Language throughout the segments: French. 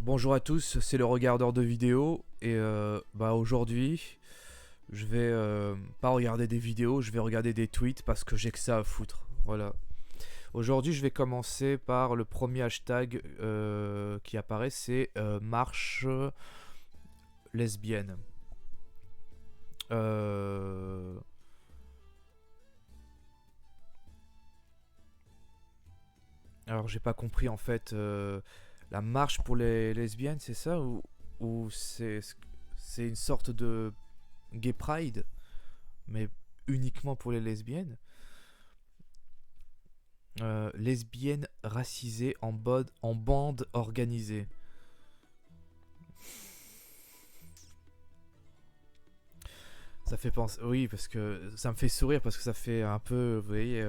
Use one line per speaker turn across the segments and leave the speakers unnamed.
Bonjour à tous, c'est le regardeur de vidéos et aujourd'hui je vais pas regarder des vidéos, je vais regarder des tweets parce que j'ai que ça à foutre. Voilà. Aujourd'hui je vais commencer par le premier hashtag qui apparaît, c'est marche lesbienne. Euh, alors j'ai pas compris en fait la marche pour les lesbiennes, c'est ça ou c'est une sorte de gay pride mais uniquement pour les lesbiennes. Lesbienne racisée en bande organisée. Ça fait penser. Oui, parce que ça me fait sourire parce que ça fait un peu, vous voyez,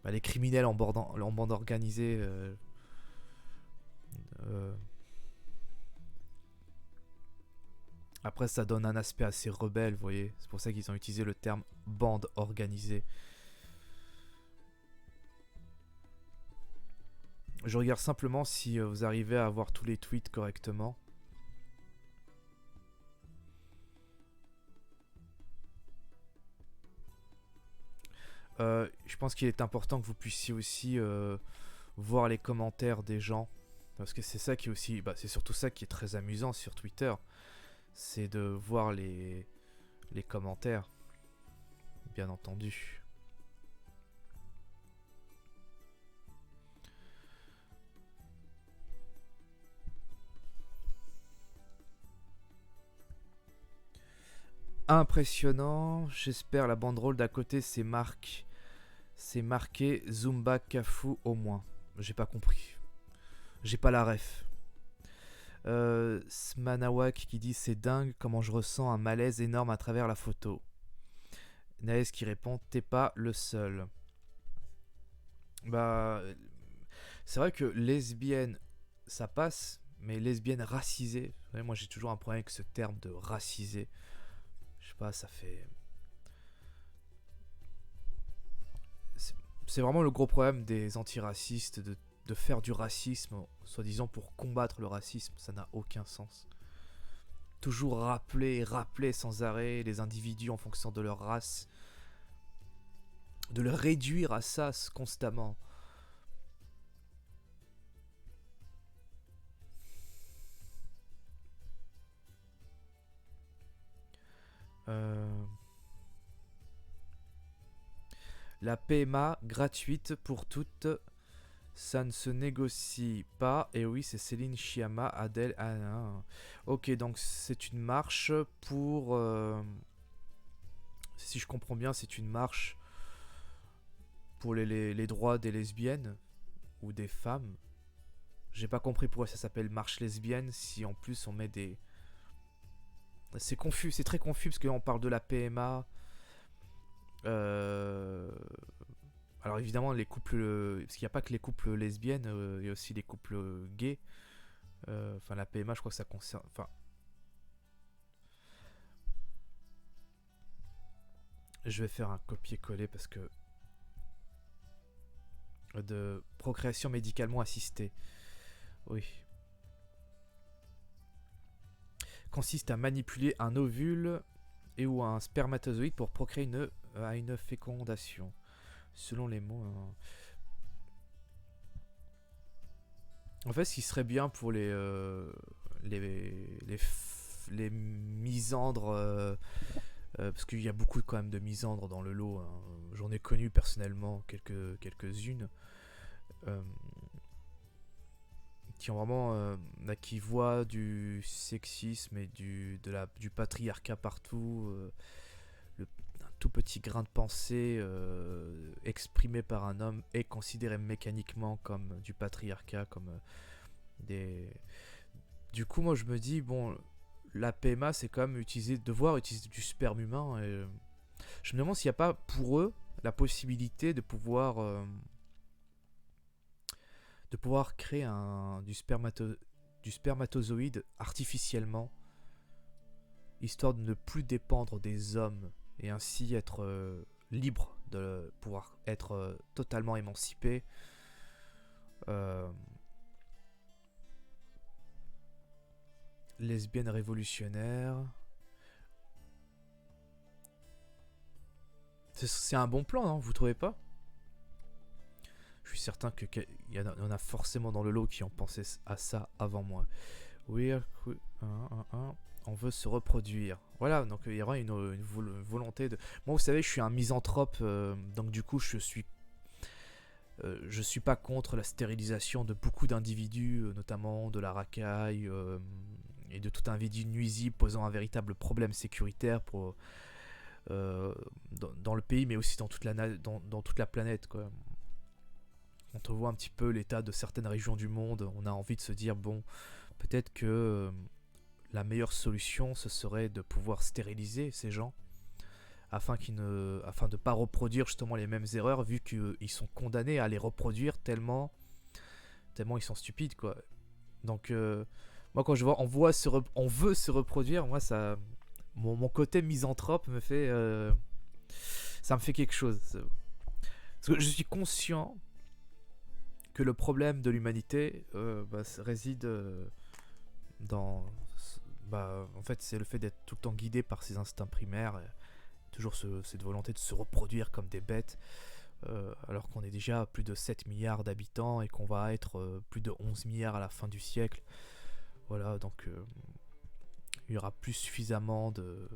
les criminels en bande organisée. Euh, Après, ça donne un aspect assez rebelle, vous voyez. C'est pour ça qu'ils ont utilisé le terme bande organisée. Je regarde simplement si vous arrivez à avoir tous les tweets correctement. Je pense qu'il est important que vous puissiez aussi voir les commentaires des gens. Parce que c'est ça qui est aussi. C'est surtout ça qui est très amusant sur Twitter. C'est de voir les commentaires, bien entendu. Impressionnant. J'espère la banderole d'à côté c'est marqué Zumba Kafu au moins. J'ai pas compris. J'ai pas la ref. Smanawak qui dit c'est dingue comment je ressens un malaise énorme à travers la photo. Naes qui répond t'es pas le seul. Bah, c'est vrai que lesbienne, ça passe, mais lesbienne racisée, vous savez, moi j'ai toujours un problème avec ce terme de racisé. Je sais pas, ça fait. C'est vraiment le gros problème des antiracistes de faire du racisme, soi-disant pour combattre le racisme. Ça n'a aucun sens. Toujours rappeler et rappeler sans arrêt les individus en fonction de leur race, de le réduire à ça constamment. Euh, la PMA gratuite pour toutes, ça ne se négocie pas. Et oui, c'est Céline Chiama, Adèle. Ok, donc c'est une marche pour. Si je comprends bien, c'est une marche pour les droits des lesbiennes ou des femmes. J'ai pas compris pourquoi ça s'appelle marche lesbienne si en plus on met des. C'est confus, c'est très confus parce qu'on parle de la PMA. Euh, Alors évidemment, les couples. Parce qu'il n'y a pas que les couples lesbiennes, il y a aussi les couples gays. Enfin, la PMA, je crois que ça concerne. Enfin, je vais faire un copier-coller parce que. De procréation médicalement assistée. Oui. Consiste à manipuler un ovule et ou un spermatozoïde pour procréer à une fécondation. Selon les mots. En fait, ce qui serait bien pour les misandres, parce qu'il y a beaucoup quand même de misandres dans le lot. Hein. J'en ai connu personnellement quelques-unes euh, qui ont vraiment, qui voient du sexisme et du patriarcat partout. Un tout petit grain de pensée exprimé par un homme est considéré mécaniquement comme du patriarcat, comme des. Du coup, moi, je me dis bon, la PMA, c'est quand même devoir utiliser du sperme humain. Et je me demande s'il n'y a pas pour eux la possibilité de pouvoir créer du spermatozoïde artificiellement, histoire de ne plus dépendre des hommes et ainsi être libre de pouvoir être totalement émancipé. Euh, Lesbienne révolutionnaire. C'est un bon plan, non? Vous trouvez pas? Je suis certain qu'il y en a forcément dans le lot qui ont pensé à ça avant moi. Oui, on veut se reproduire. Voilà, donc il y aura une volonté de... Moi, vous savez, je suis un misanthrope, donc du coup, je suis pas contre la stérilisation de beaucoup d'individus, notamment de la racaille, et de tout individu nuisible posant un véritable problème sécuritaire pour, dans le pays, mais aussi dans dans toute la planète, quoi. Quand on voit un petit peu l'état de certaines régions du monde, on a envie de se dire, bon, peut-être que la meilleure solution, ce serait de pouvoir stériliser ces gens, afin de ne pas reproduire justement les mêmes erreurs, vu qu'ils sont condamnés à les reproduire tellement ils sont stupides, quoi. Donc, moi, quand je vois, on veut se reproduire, moi, mon côté misanthrope ça me fait quelque chose. Parce que je suis conscient que le problème de l'humanité réside dans... en fait, c'est le fait d'être tout le temps guidé par ses instincts primaires, toujours cette volonté de se reproduire comme des bêtes, alors qu'on est déjà à plus de 7 milliards d'habitants et qu'on va être plus de 11 milliards à la fin du siècle. Voilà, donc il y aura plus suffisamment de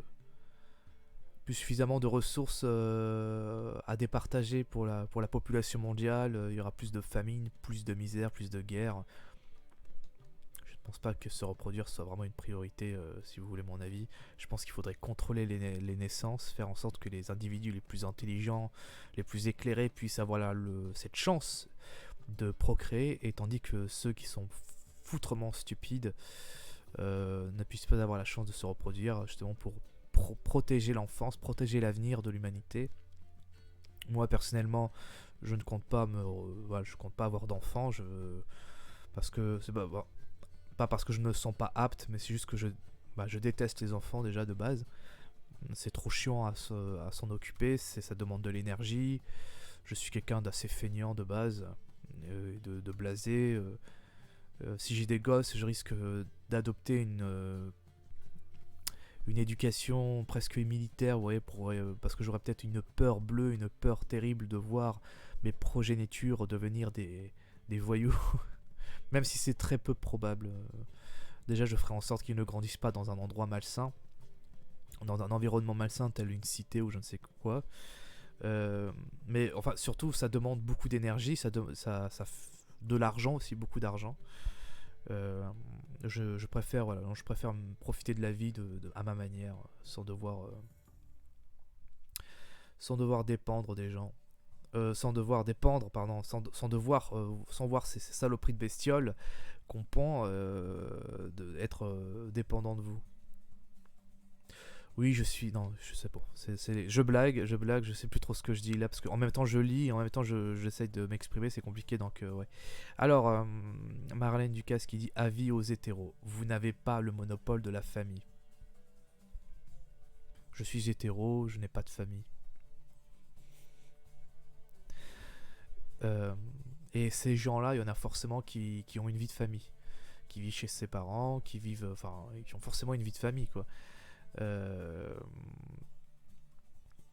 ressources à départager pour la population mondiale. Il y aura plus de famine, plus de misère, plus de guerre. Je ne pense pas que se reproduire soit vraiment une priorité, si vous voulez mon avis. Je pense qu'il faudrait contrôler les naissances, faire en sorte que les individus les plus intelligents, les plus éclairés puissent avoir cette chance de procréer, et tandis que ceux qui sont foutrement stupides ne puissent pas avoir la chance de se reproduire, justement pour protéger l'enfance, protéger l'avenir de l'humanité. Moi personnellement, je ne compte pas je compte pas avoir d'enfants, parce que c'est pas parce que je ne me sens pas apte, mais c'est juste que je déteste les enfants déjà de base. C'est trop chiant à s'en occuper, ça demande de l'énergie. Je suis quelqu'un d'assez feignant de base, de blasé. Si j'ai des gosses, je risque d'adopter une éducation presque militaire, vous voyez, parce que j'aurais peut-être une peur bleue, une peur terrible de voir mes progénitures devenir des voyous, même si c'est très peu probable. Déjà, je ferai en sorte qu'ils ne grandissent pas dans un endroit malsain, dans un environnement malsain tel une cité ou je ne sais quoi. Mais enfin, surtout, ça demande beaucoup d'énergie, de l'argent aussi, beaucoup d'argent. Je préfère profiter de la vie à ma manière, sans devoir dépendre des gens, sans devoir dépendre, pardon, sans voir ces saloperies de bestioles qu'on pend d'être dépendant de vous. Oui, non, je sais pas. Je blague, je sais plus trop ce que je dis là, parce qu'en même temps je lis, et en même temps j'essaye de m'exprimer, c'est compliqué, donc ouais. Alors, Marlène Ducasse qui dit: avis aux hétéros, vous n'avez pas le monopole de la famille. Je suis hétéro, je n'ai pas de famille. Et ces gens-là, il y en a forcément qui ont une vie de famille, qui vivent chez ses parents, qui ont forcément une vie de famille, quoi.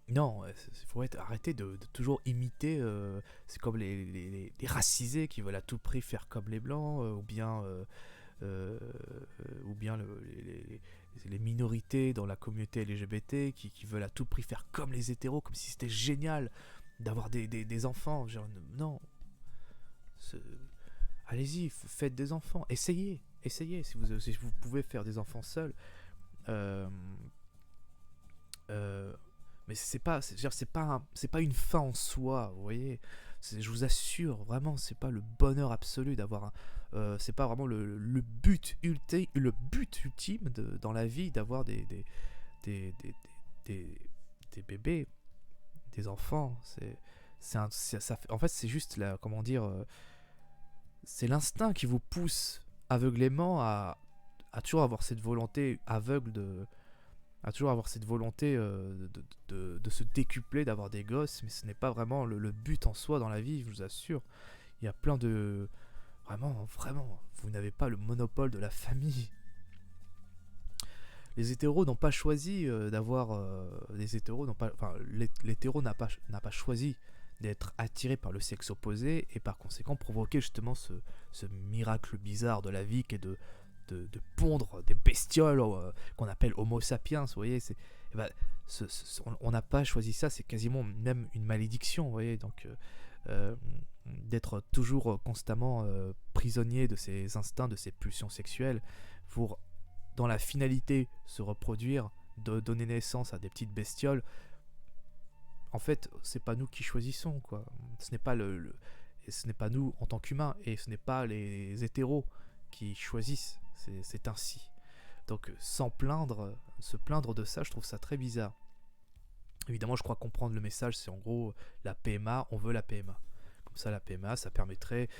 Non, il faut arrêter de toujours imiter. C'est comme les racisés qui veulent à tout prix faire comme les blancs, euh, ou bien les minorités dans la communauté LGBT qui veulent à tout prix faire comme les hétéros, comme si c'était génial d'avoir des enfants. Genre, non, allez-y, faites des enfants, essayez si vous pouvez faire des enfants seuls. Euh, mais c'est pas une fin en soi, vous voyez. Je vous assure, vraiment, c'est pas le bonheur absolu d'avoir c'est pas vraiment le but ultime dans la vie, d'avoir des, des, des bébés, des enfants. En fait, c'est juste comment dire, c'est l'instinct qui vous pousse aveuglément à toujours avoir cette volonté aveugle à toujours avoir cette volonté de se décupler, d'avoir des gosses, mais ce n'est pas vraiment le but en soi dans la vie, je vous assure. Il y a plein de... Vraiment, vous n'avez pas le monopole de la famille. les hétéros n'ont pas choisi d'avoir les hétéros n'ont pas enfin l'hétéro n'a pas choisi d'être attiré par le sexe opposé et par conséquent provoquer justement ce miracle bizarre de la vie qui est de pondre des bestioles qu'on appelle Homo sapiens, vous voyez, eh ben, on n'a pas choisi ça, c'est quasiment même une malédiction, vous voyez, donc d'être toujours constamment prisonnier de ses instincts, de ses pulsions sexuelles, pour dans la finalité se reproduire, de donner naissance à des petites bestioles. En fait, c'est pas nous qui choisissons, quoi. Ce n'est pas ce n'est pas nous en tant qu'humains, et ce n'est pas les hétéros qui choisissent. C'est ainsi. Donc, sans plaindre, se plaindre de ça, je trouve ça très bizarre. Évidemment, je crois comprendre le message, c'est en gros la PMA, on veut la PMA. Comme ça, la PMA, ça permettrait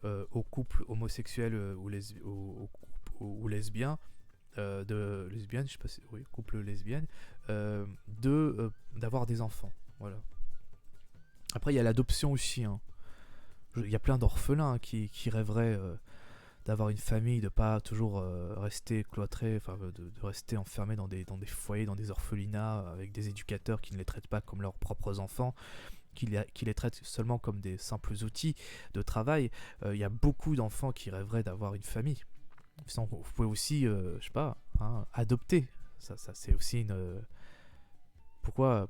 aux couples homosexuels ou lesbiens, de lesbiennes, je sais pas si, oui, couple lesbienne, d'avoir des enfants. Voilà. Après, il y a l'adoption aussi. Hein. Il y a plein d'orphelins qui rêveraient d'avoir une famille, de pas toujours rester cloîtrés, enfin de rester enfermés dans des foyers, dans des orphelinats, avec des éducateurs qui ne les traitent pas comme leurs propres enfants, qui les traitent seulement comme des simples outils de travail. Il y a beaucoup d'enfants qui rêveraient d'avoir une famille. Vous pouvez aussi, je sais pas, hein, adopter. Ça c'est aussi une. Pourquoi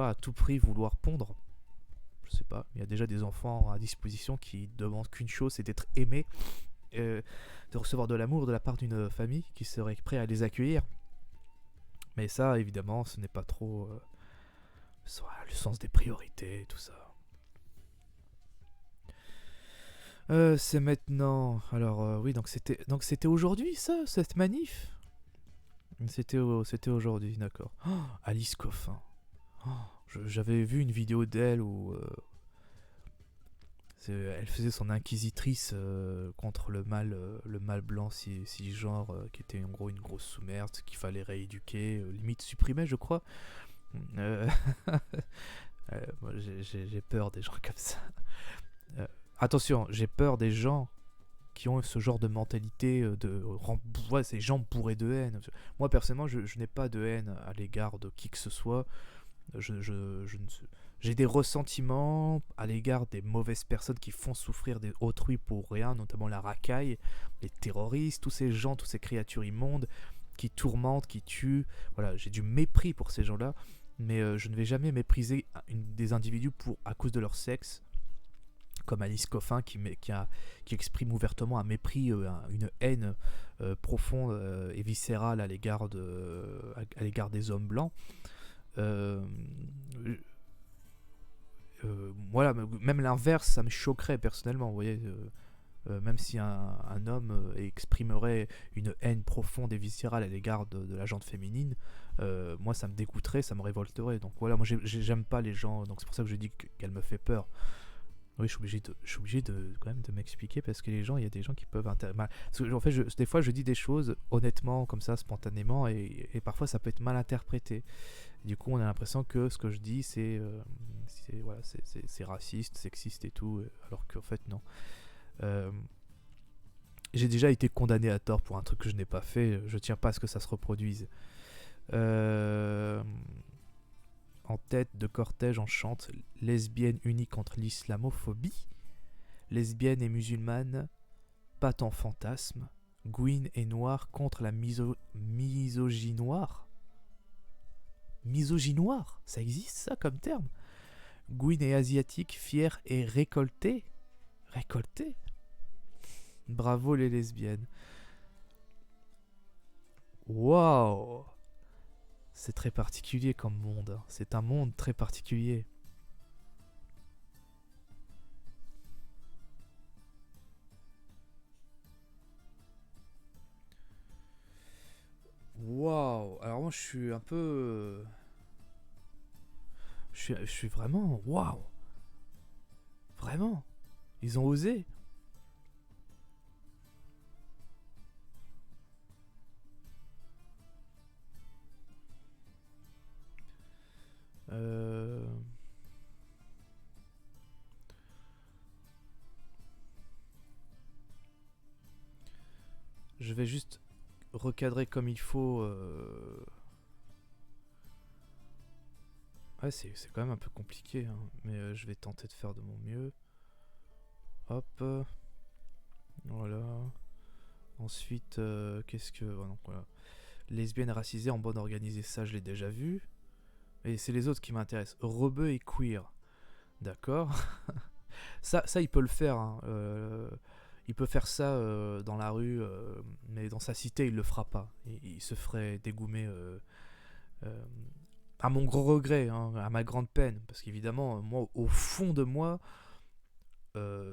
à tout prix vouloir pondre? Je sais pas. Il y a déjà des enfants à disposition qui demandent qu'une chose, c'est d'être aimés, de recevoir de l'amour de la part d'une famille qui serait prête à les accueillir. Mais ça, évidemment, ce n'est pas trop le sens des priorités, tout ça. C'est maintenant. Alors oui, donc c'était aujourd'hui ça, cette manif. C'était aujourd'hui, d'accord. Oh, Alice Coffin. Oh, j'avais vu une vidéo d'elle où elle faisait son inquisitrice contre le mal blanc cisgenre qui était en gros une grosse sous-merde qu'il fallait rééduquer, limite supprimer, je crois. Moi, j'ai peur des gens comme ça. Attention, j'ai peur des gens qui ont ce genre de mentalité ces gens bourrés de haine. Moi personnellement, je n'ai pas de haine à l'égard de qui que ce soit. J'ai des ressentiments à l'égard des mauvaises personnes qui font souffrir autrui pour rien, notamment la racaille, les terroristes, tous ces gens, toutes ces créatures immondes qui tourmentent, qui tuent. Voilà, j'ai du mépris pour ces gens-là, mais je ne vais jamais mépriser des individus à cause de leur sexe, comme Alice Coffin qui exprime ouvertement un mépris, une haine profonde et viscérale à l'égard des hommes blancs. Voilà, même l'inverse, ça me choquerait personnellement, vous voyez. Même si un homme exprimerait une haine profonde et viscérale à l'égard de la gente féminine, moi ça me dégoûterait, ça me révolterait. Donc voilà, moi j'aime pas les gens, donc c'est pour ça que je dis qu'elle me fait peur. Oui, je suis obligé quand même de m'expliquer parce que il y a des gens qui peuvent parce que en fait, des fois, je dis des choses honnêtement, comme ça, spontanément, et parfois ça peut être mal interprété. Du coup, on a l'impression que ce que je dis, c'est raciste, sexiste et tout, alors qu'en fait, non. J'ai déjà été condamné à tort pour un truc que je n'ai pas fait. Je tiens pas à ce que ça se reproduise. En tête de cortège, on chante lesbienne unie contre l'islamophobie, lesbienne et musulmane, pas ton fantasme, Gwyn et noir contre la misogynie noire. Misogynoire, ça existe ça comme terme? Gwyn est asiatique, fière et récoltée. Récoltée? Bravo les lesbiennes. Waouh! C'est très particulier comme monde. Hein. C'est un monde très particulier. Waouh! Alors moi je suis un peu... Je suis vraiment... Waouh! Vraiment? Ils ont osé? Je vais juste recadrer comme il faut. Ouais, c'est quand même un peu compliqué, hein, mais je vais tenter de faire de mon mieux. Hop, voilà. Ensuite, qu'est-ce que... oh, non, voilà. Lesbienne racisée en bande organisée, ça je l'ai déjà vu. Et c'est les autres qui m'intéressent. Rebeu et queer. D'accord. Ça, il peut le faire. Hein. Il peut faire ça dans la rue, mais dans sa cité, il le fera pas. Il se ferait dégoumer euh, à mon gros regret, hein, à ma grande peine. Parce qu'évidemment, moi, au fond de moi,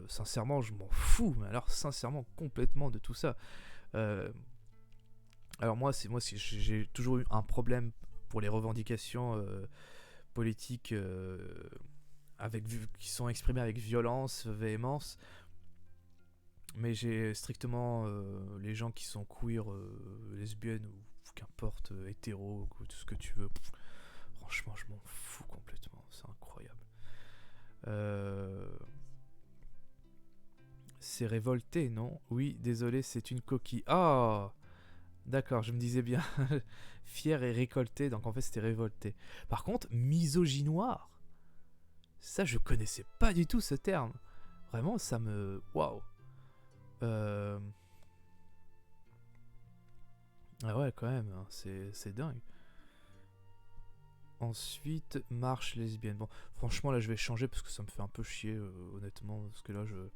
sincèrement, je m'en fous. Mais alors, sincèrement, complètement de tout ça. Euh, alors moi, j'ai toujours eu un problème pour les revendications politiques qui sont exprimées avec violence, véhémence. Mais j'ai strictement les gens qui sont queer, lesbiennes ou qu'importe, hétéro, ou tout ce que tu veux. Franchement, je m'en fous complètement. C'est incroyable. C'est révolté, non? Oui, désolé, c'est une coquille. Ah, d'accord, je me disais bien. Fier et récolté, donc en fait c'était révolté. Par contre, misogynoir, ça je connaissais pas du tout ce terme. Vraiment, ça me... Waouh. Euh... Ah ouais, quand même, hein, c'est dingue. Ensuite, marche lesbienne. Bon, franchement, là, je vais changer parce que ça me fait un peu chier, honnêtement. Parce que là, je...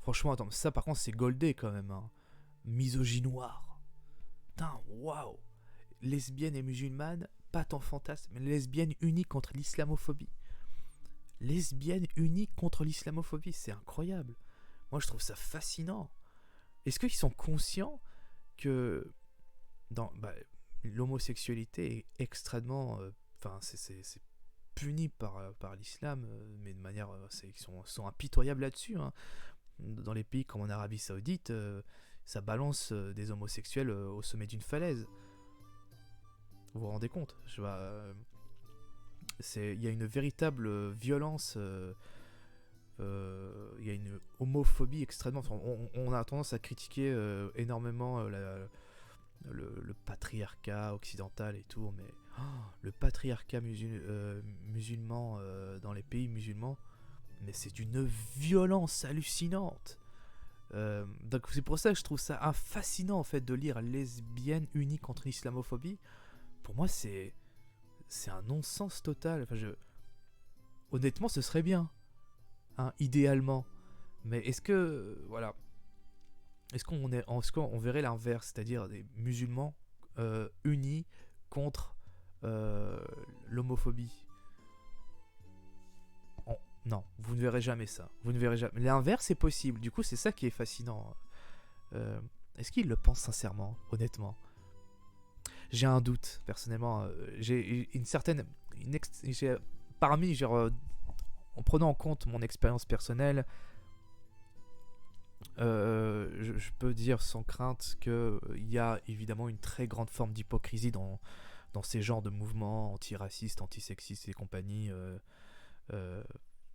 Franchement, attends, ça, par contre, c'est goldé, quand même. Hein. Misogynoir. Putain, waouh. Lesbienne et musulmane, pas tant fantasme, mais lesbienne unie contre l'islamophobie. Lesbienne unie contre l'islamophobie, c'est incroyable. Moi, je trouve ça fascinant. Est-ce qu'ils sont conscients que l'homosexualité est extrêmement... Enfin, c'est puni par l'islam, mais de manière... ils sont impitoyables là-dessus. Hein. Dans les pays comme en Arabie Saoudite, ça balance des homosexuels au sommet d'une falaise. Vous vous rendez compte? Il y a une véritable violence... il y a une homophobie extrêmement... Enfin, on a tendance à critiquer énormément le patriarcat occidental et tout, mais le patriarcat musulman dans les pays musulmans, mais c'est d'une violence hallucinante. Donc c'est pour ça que je trouve ça fascinant en fait de lire lesbienne unie contre l'islamophobie. Pour moi c'est un non-sens total. Enfin, honnêtement ce serait bien, hein, idéalement. Mais est-ce que voilà, est-ce qu'on verrait l'inverse, c'est-à-dire des musulmans unis contre l'homophobie? Non, vous ne verrez jamais ça. Vous ne verrez jamais. L'inverse est possible. Du coup, c'est ça qui est fascinant. Est-ce qu'ils le pensent sincèrement, honnêtement? J'ai un doute, personnellement. J'ai une certaine... en prenant en compte mon expérience personnelle, je peux dire sans crainte qu'il y a évidemment une très grande forme d'hypocrisie dans ces genres de mouvements antiracistes, antisexistes et compagnie.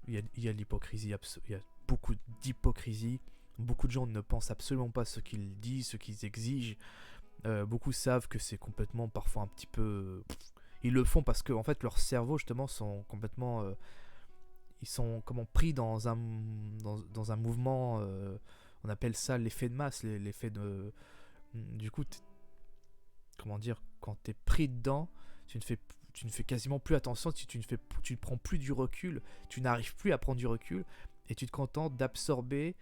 Il y a l'hypocrisie, il y a beaucoup d'hypocrisie. Beaucoup de gens ne pensent absolument pas ce qu'ils disent, ce qu'ils exigent. Beaucoup savent que c'est complètement parfois un petit peu... Ils le font parce que en fait leurs cerveaux justement sont complètement... ils sont comment pris dans un mouvement... on appelle ça l'effet de masse, l'effet de... Du coup, comment dire, quand t'es pris dedans, tu ne fais quasiment plus attention, tu ne prends plus du recul, tu n'arrives plus à prendre du recul, et tu te contentes d'absorber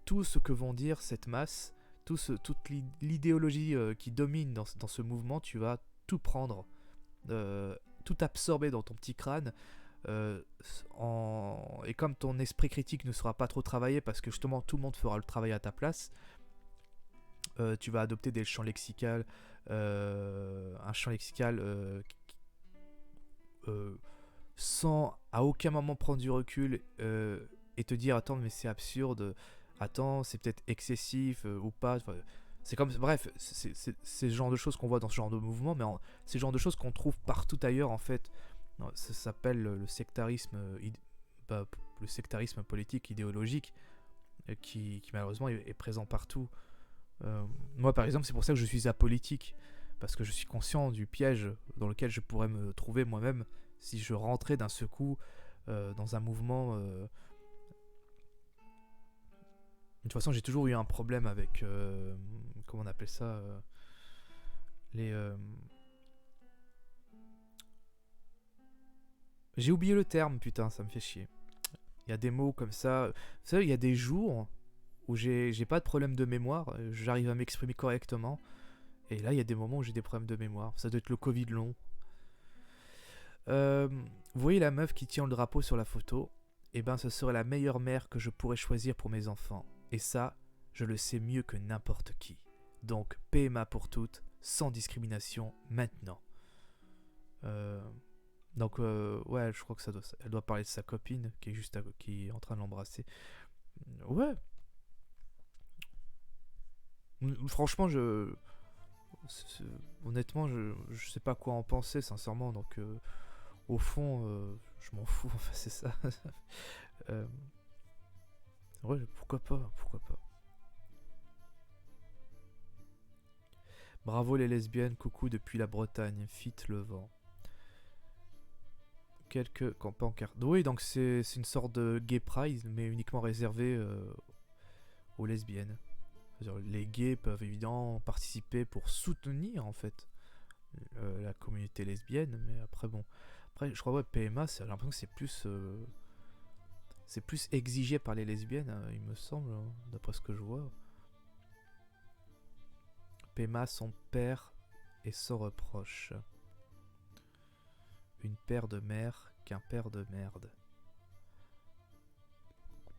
tout ce que vont dire cette masse, toute l'idéologie qui domine dans ce mouvement. Tu vas tout prendre, tout absorber dans ton petit crâne, et comme ton esprit critique ne sera pas trop travaillé, parce que justement tout le monde fera le travail à ta place, tu vas adopter des champs lexicaux, un champ lexical sans à aucun moment prendre du recul et te dire attends mais c'est absurde, attends c'est peut-être excessif ou pas. Enfin, c'est comme bref, c'est ce genre de choses qu'on voit dans ce genre de mouvement, mais c'est le genre de choses qu'on trouve partout ailleurs en fait. Ça s'appelle le sectarisme, le sectarisme politique idéologique qui malheureusement est présent partout. Moi, par exemple, c'est pour ça que je suis apolitique. Parce que je suis conscient du piège dans lequel je pourrais me trouver moi-même si je rentrais d'un seul coup dans un mouvement. De toute façon, j'ai toujours eu un problème avec. Comment on appelle ça les. J'ai oublié le terme, putain, ça me fait chier. Il y a des mots comme ça. Vous savez, il y a des jours où j'ai pas de problème de mémoire, j'arrive à m'exprimer correctement. Et là, il y a des moments où j'ai des problèmes de mémoire. Ça doit être le Covid long. Vous voyez la meuf qui tient le drapeau sur la photo. Eh ben, ce serait la meilleure mère que je pourrais choisir pour mes enfants. Et ça, je le sais mieux que n'importe qui. Donc, PMA pour toutes, sans discrimination, maintenant. Ouais, je crois que elle doit parler de sa copine qui est qui est en train de l'embrasser. Ouais. Franchement, c'est- honnêtement, je sais pas quoi en penser, sincèrement. Donc, au fond, je m'en fous. Enfin, c'est ça. Euh, ouais, pourquoi pas, pourquoi pas. Bravo les lesbiennes, coucou depuis la Bretagne, fit le vent. Quelques pancartes. Oui, donc c'est une sorte de gay pride, mais uniquement réservé aux lesbiennes. C'est-à-dire, les gays peuvent évidemment participer pour soutenir en fait la communauté lesbienne, mais après bon, après je crois ouais PMA, j'ai l'impression que c'est plus exigé par les lesbiennes, il me semble, hein, d'après ce que je vois. PMA, son père et sans reproche. Une paire de mères qu'un père de merde.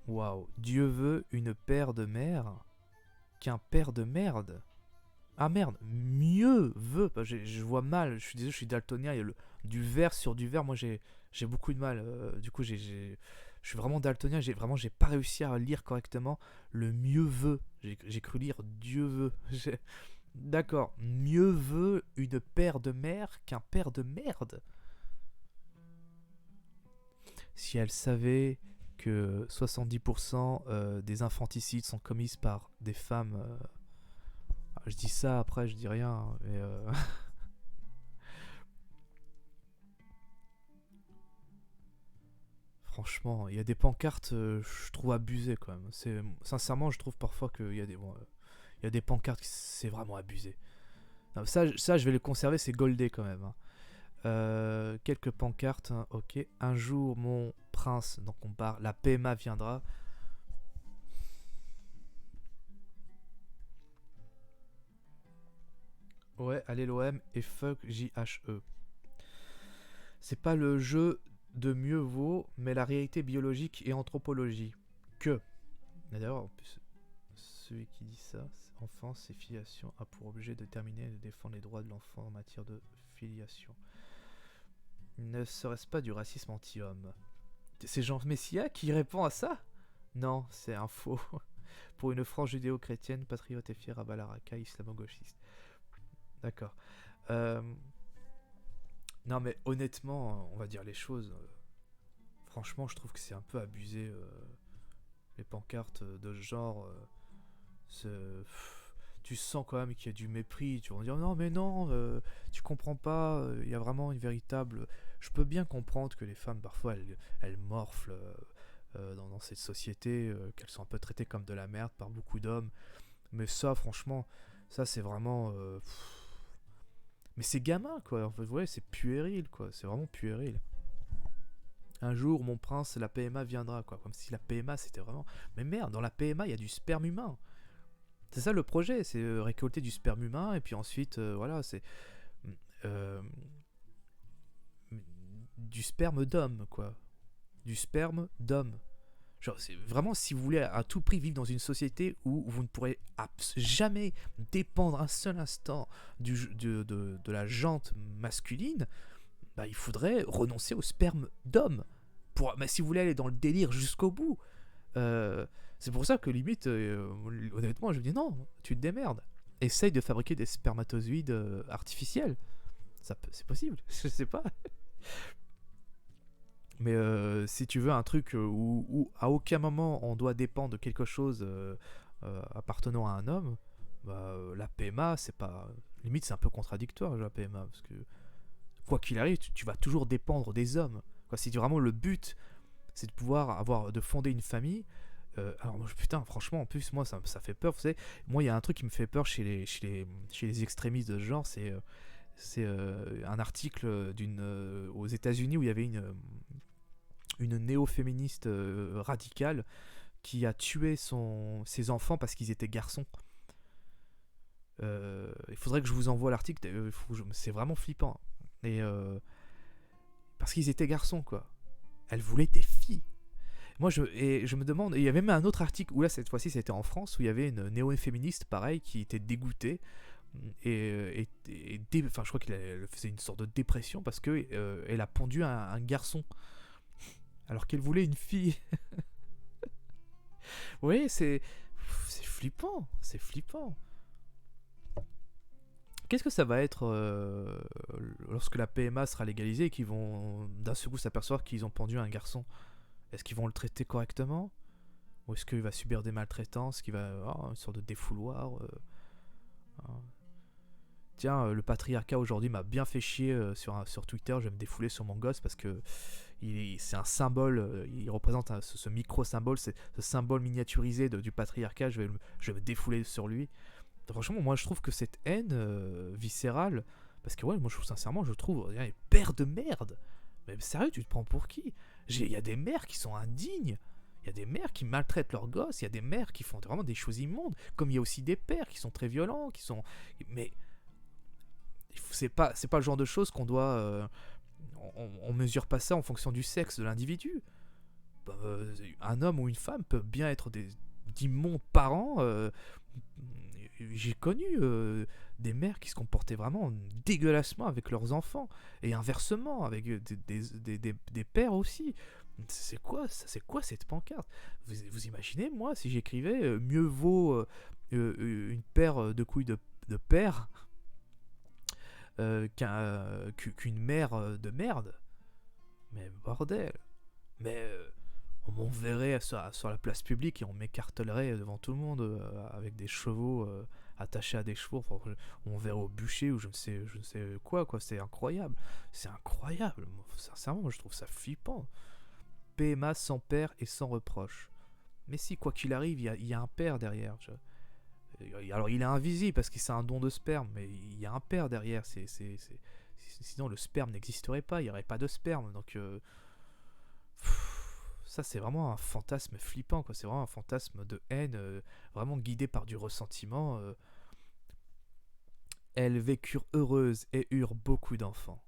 Waouh, Dieu veut une paire de mères qu'un père de merde. Ah merde, mieux veut. Bah, je vois mal, je suis désolé, je suis daltonien, il y a du vert sur du vert, moi j'ai beaucoup de mal. Du coup, je suis vraiment daltonien, j'ai pas réussi à lire correctement le mieux veut. J'ai cru lire Dieu veut. D'accord, mieux veut une paire de mères qu'un père de merde. Si elle savait que 70% des infanticides sont commises par des femmes. Je dis ça, après je dis rien. Hein, mais franchement, il y a des pancartes, je trouve abusées quand même. Sincèrement, je trouve parfois qu'il y a il y a des pancartes, c'est vraiment abusé. Non, ça, je vais le conserver, c'est goldé quand même. Hein. Quelques pancartes, hein, ok. Un jour, mon prince, donc on part, la PMA viendra. Ouais, allez l'OM et fuck JHE. C'est pas le jeu de mieux vaut, mais la réalité biologique et anthropologie. Que. D'ailleurs, en plus, celui qui dit ça, enfance et filiation a pour objet de déterminer et de défendre les droits de l'enfant en matière de filiation. Ne serait-ce pas du racisme anti-homme? C'est Jean Messia qui répond à ça? Non, c'est un faux. Pour une frange judéo-chrétienne, patriote et fière à Balaraka, islamo-gauchiste. D'accord. Euh, non mais honnêtement, on va dire les choses. Franchement, je trouve que c'est un peu abusé. Les pancartes de ce genre. Tu sens quand même qu'il y a du mépris. Tu vas dire non mais non, tu comprends pas. Il y a vraiment une véritable. Je peux bien comprendre que les femmes parfois elles morflent dans cette société, qu'elles sont un peu traitées comme de la merde par beaucoup d'hommes. Mais ça, franchement, ça c'est vraiment. Mais c'est gamin quoi. En fait, ouais, c'est puéril quoi. C'est vraiment puéril. Un jour, mon prince, la PMA viendra quoi. Comme si la PMA c'était vraiment. Mais merde, dans la PMA il y a du sperme humain. C'est ça le projet, c'est récolter du sperme humain et puis ensuite, voilà, c'est euh, du sperme d'homme, quoi. Du sperme d'homme. Genre, c'est vraiment si vous voulez à tout prix vivre dans une société où vous ne pourrez jamais dépendre un seul instant de la jante masculine, bah, il faudrait renoncer au sperme d'homme. Mais si vous voulez aller dans le délire jusqu'au bout, euh, c'est pour ça que limite, honnêtement, je me dis non, tu te démerdes. Essaye de fabriquer des spermatozoïdes artificiels. C'est possible, je sais pas. Mais si tu veux un truc où à aucun moment on doit dépendre de quelque chose appartenant à un homme, la PMA, c'est pas. Limite, c'est un peu contradictoire, la PMA, parce que quoi qu'il arrive, tu vas toujours dépendre des hommes. Quoi, si vraiment le but, c'est de pouvoir de fonder une famille. Alors, putain, franchement, en plus, moi, ça fait peur. Vous savez, moi, il y a un truc qui me fait peur chez les extrémistes de ce genre, c'est un article aux États-Unis où il y avait une néo-féministe radicale qui a tué ses enfants parce qu'ils étaient garçons. Il faudrait que je vous envoie l'article, c'est vraiment flippant. Et parce qu'ils étaient garçons, quoi. Elle voulait des filles. Je me demande, il y avait même un autre article où là, cette fois-ci, c'était en France, où il y avait une néo-féministe, pareil, qui était dégoûtée. Enfin, je crois qu'elle faisait une sorte de dépression parce que elle a pendu un garçon alors qu'elle voulait une fille. Oui, c'est flippant, c'est flippant. Qu'est-ce que ça va être lorsque la PMA sera légalisée et qu'ils vont d'un seul coup s'apercevoir qu'ils ont pendu un garçon? Est-ce qu'ils vont le traiter correctement? Ou est-ce qu'il va subir des maltraitances? Qu'il va avoir une sorte de défouloir hein. Tiens, le patriarcat aujourd'hui m'a bien fait chier sur Twitter. Je vais me défouler sur mon gosse parce que c'est un symbole. Il représente ce micro-symbole, ce symbole miniaturisé du patriarcat. Je vais me défouler sur lui. Franchement, moi je trouve que cette haine viscérale, parce que ouais, moi sincèrement, je trouve, il y a des pères de merde. Mais sérieux, tu te prends pour qui? Il y a des mères qui sont indignes. Il y a des mères qui maltraitent leurs gosses. Il y a des mères qui font vraiment des choses immondes. Comme il y a aussi des pères qui sont très violents, qui sont. Mais c'est pas le genre de choses qu'on doit. On mesure pas ça en fonction du sexe de l'individu. Un homme ou une femme peuvent bien être d'immondes parents. J'ai connu des mères qui se comportaient vraiment dégueulassement avec leurs enfants, et inversement avec des pères aussi. C'est quoi cette pancarte? Vous imaginez, moi, si j'écrivais mieux vaut une paire de couilles de père qu'une mère de merde? Mais bordel. Mais on m'enverrait sur la place publique et on m'écartelerait devant tout le monde avec des chevaux attachés à des chevaux. Enfin, on verrait au bûcher ou je ne sais quoi. C'est incroyable. C'est incroyable. Sincèrement, moi, je trouve ça flippant. PMA sans père et sans reproche. Mais si, quoi qu'il arrive, il y a un père derrière. Alors, il est invisible parce que c'est un don de sperme, mais il y a un père derrière. Sinon, le sperme n'existerait pas. Il n'y aurait pas de sperme. Donc. Ça, c'est vraiment un fantasme flippant, quoi. C'est vraiment un fantasme de haine, vraiment guidé par du ressentiment. Elles vécurent heureuses et eurent beaucoup d'enfants,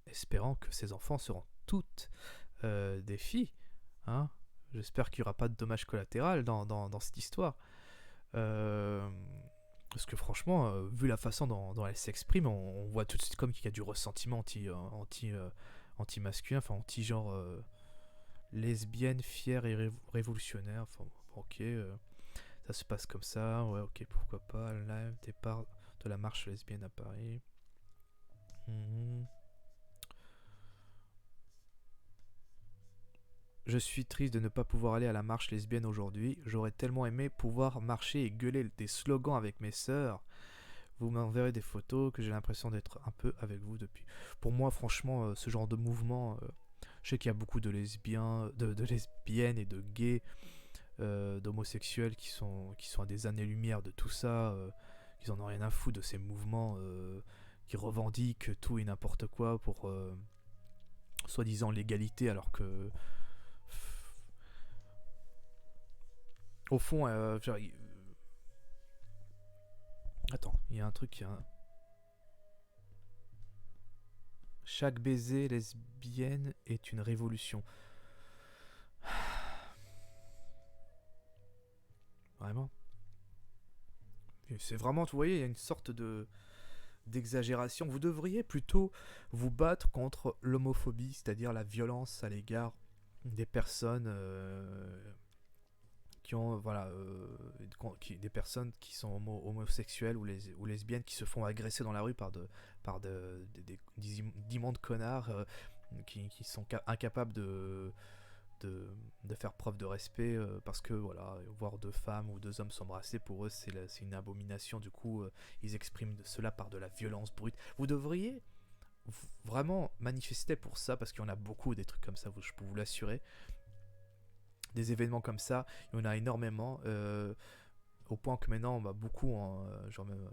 espérant que ces enfants seront toutes des filles. Hein. J'espère qu'il n'y aura pas de dommages collatéraux dans cette histoire. Parce que franchement, vu la façon dont elle s'exprime, on voit tout de suite comme qu'il y a du ressentiment anti-masculin, enfin anti-genre... lesbienne, fière et révolutionnaire. Enfin, ok, ça se passe comme ça. Ouais, ok, pourquoi pas. Live, départ de la marche lesbienne à Paris. Je suis triste de ne pas pouvoir aller à la marche lesbienne aujourd'hui. J'aurais tellement aimé pouvoir marcher et gueuler des slogans avec mes sœurs. Vous m'enverrez des photos que j'ai l'impression d'être un peu avec vous depuis. Pour moi, franchement, ce genre de mouvement... je sais qu'il y a beaucoup de lesbiennes et de gays, d'homosexuels qui sont à des années-lumière de tout ça, qui en ont rien à foutre de ces mouvements qui revendiquent tout et n'importe quoi pour soi-disant l'égalité, alors que au fond, attends, il y a un truc. Chaque baiser lesbienne est une révolution. Vraiment. C'est vraiment, vous voyez, il y a une sorte d'exagération. Vous devriez plutôt vous battre contre l'homophobie, c'est-à-dire la violence à l'égard des personnes qui ont, voilà, des personnes qui sont homosexuelles ou lesbiennes qui se font agresser dans la rue par d'immondes connards qui sont incapables de faire preuve de respect, parce que voilà, voir deux femmes ou deux hommes s'embrasser, pour eux c'est une abomination. Du coup, ils expriment cela par de la violence brute. Vous devriez vraiment manifester pour ça, parce qu'il y en a beaucoup des trucs comme ça, je peux vous l'assurer. Des événements comme ça, il y en a énormément, au point que maintenant, beaucoup, genre même,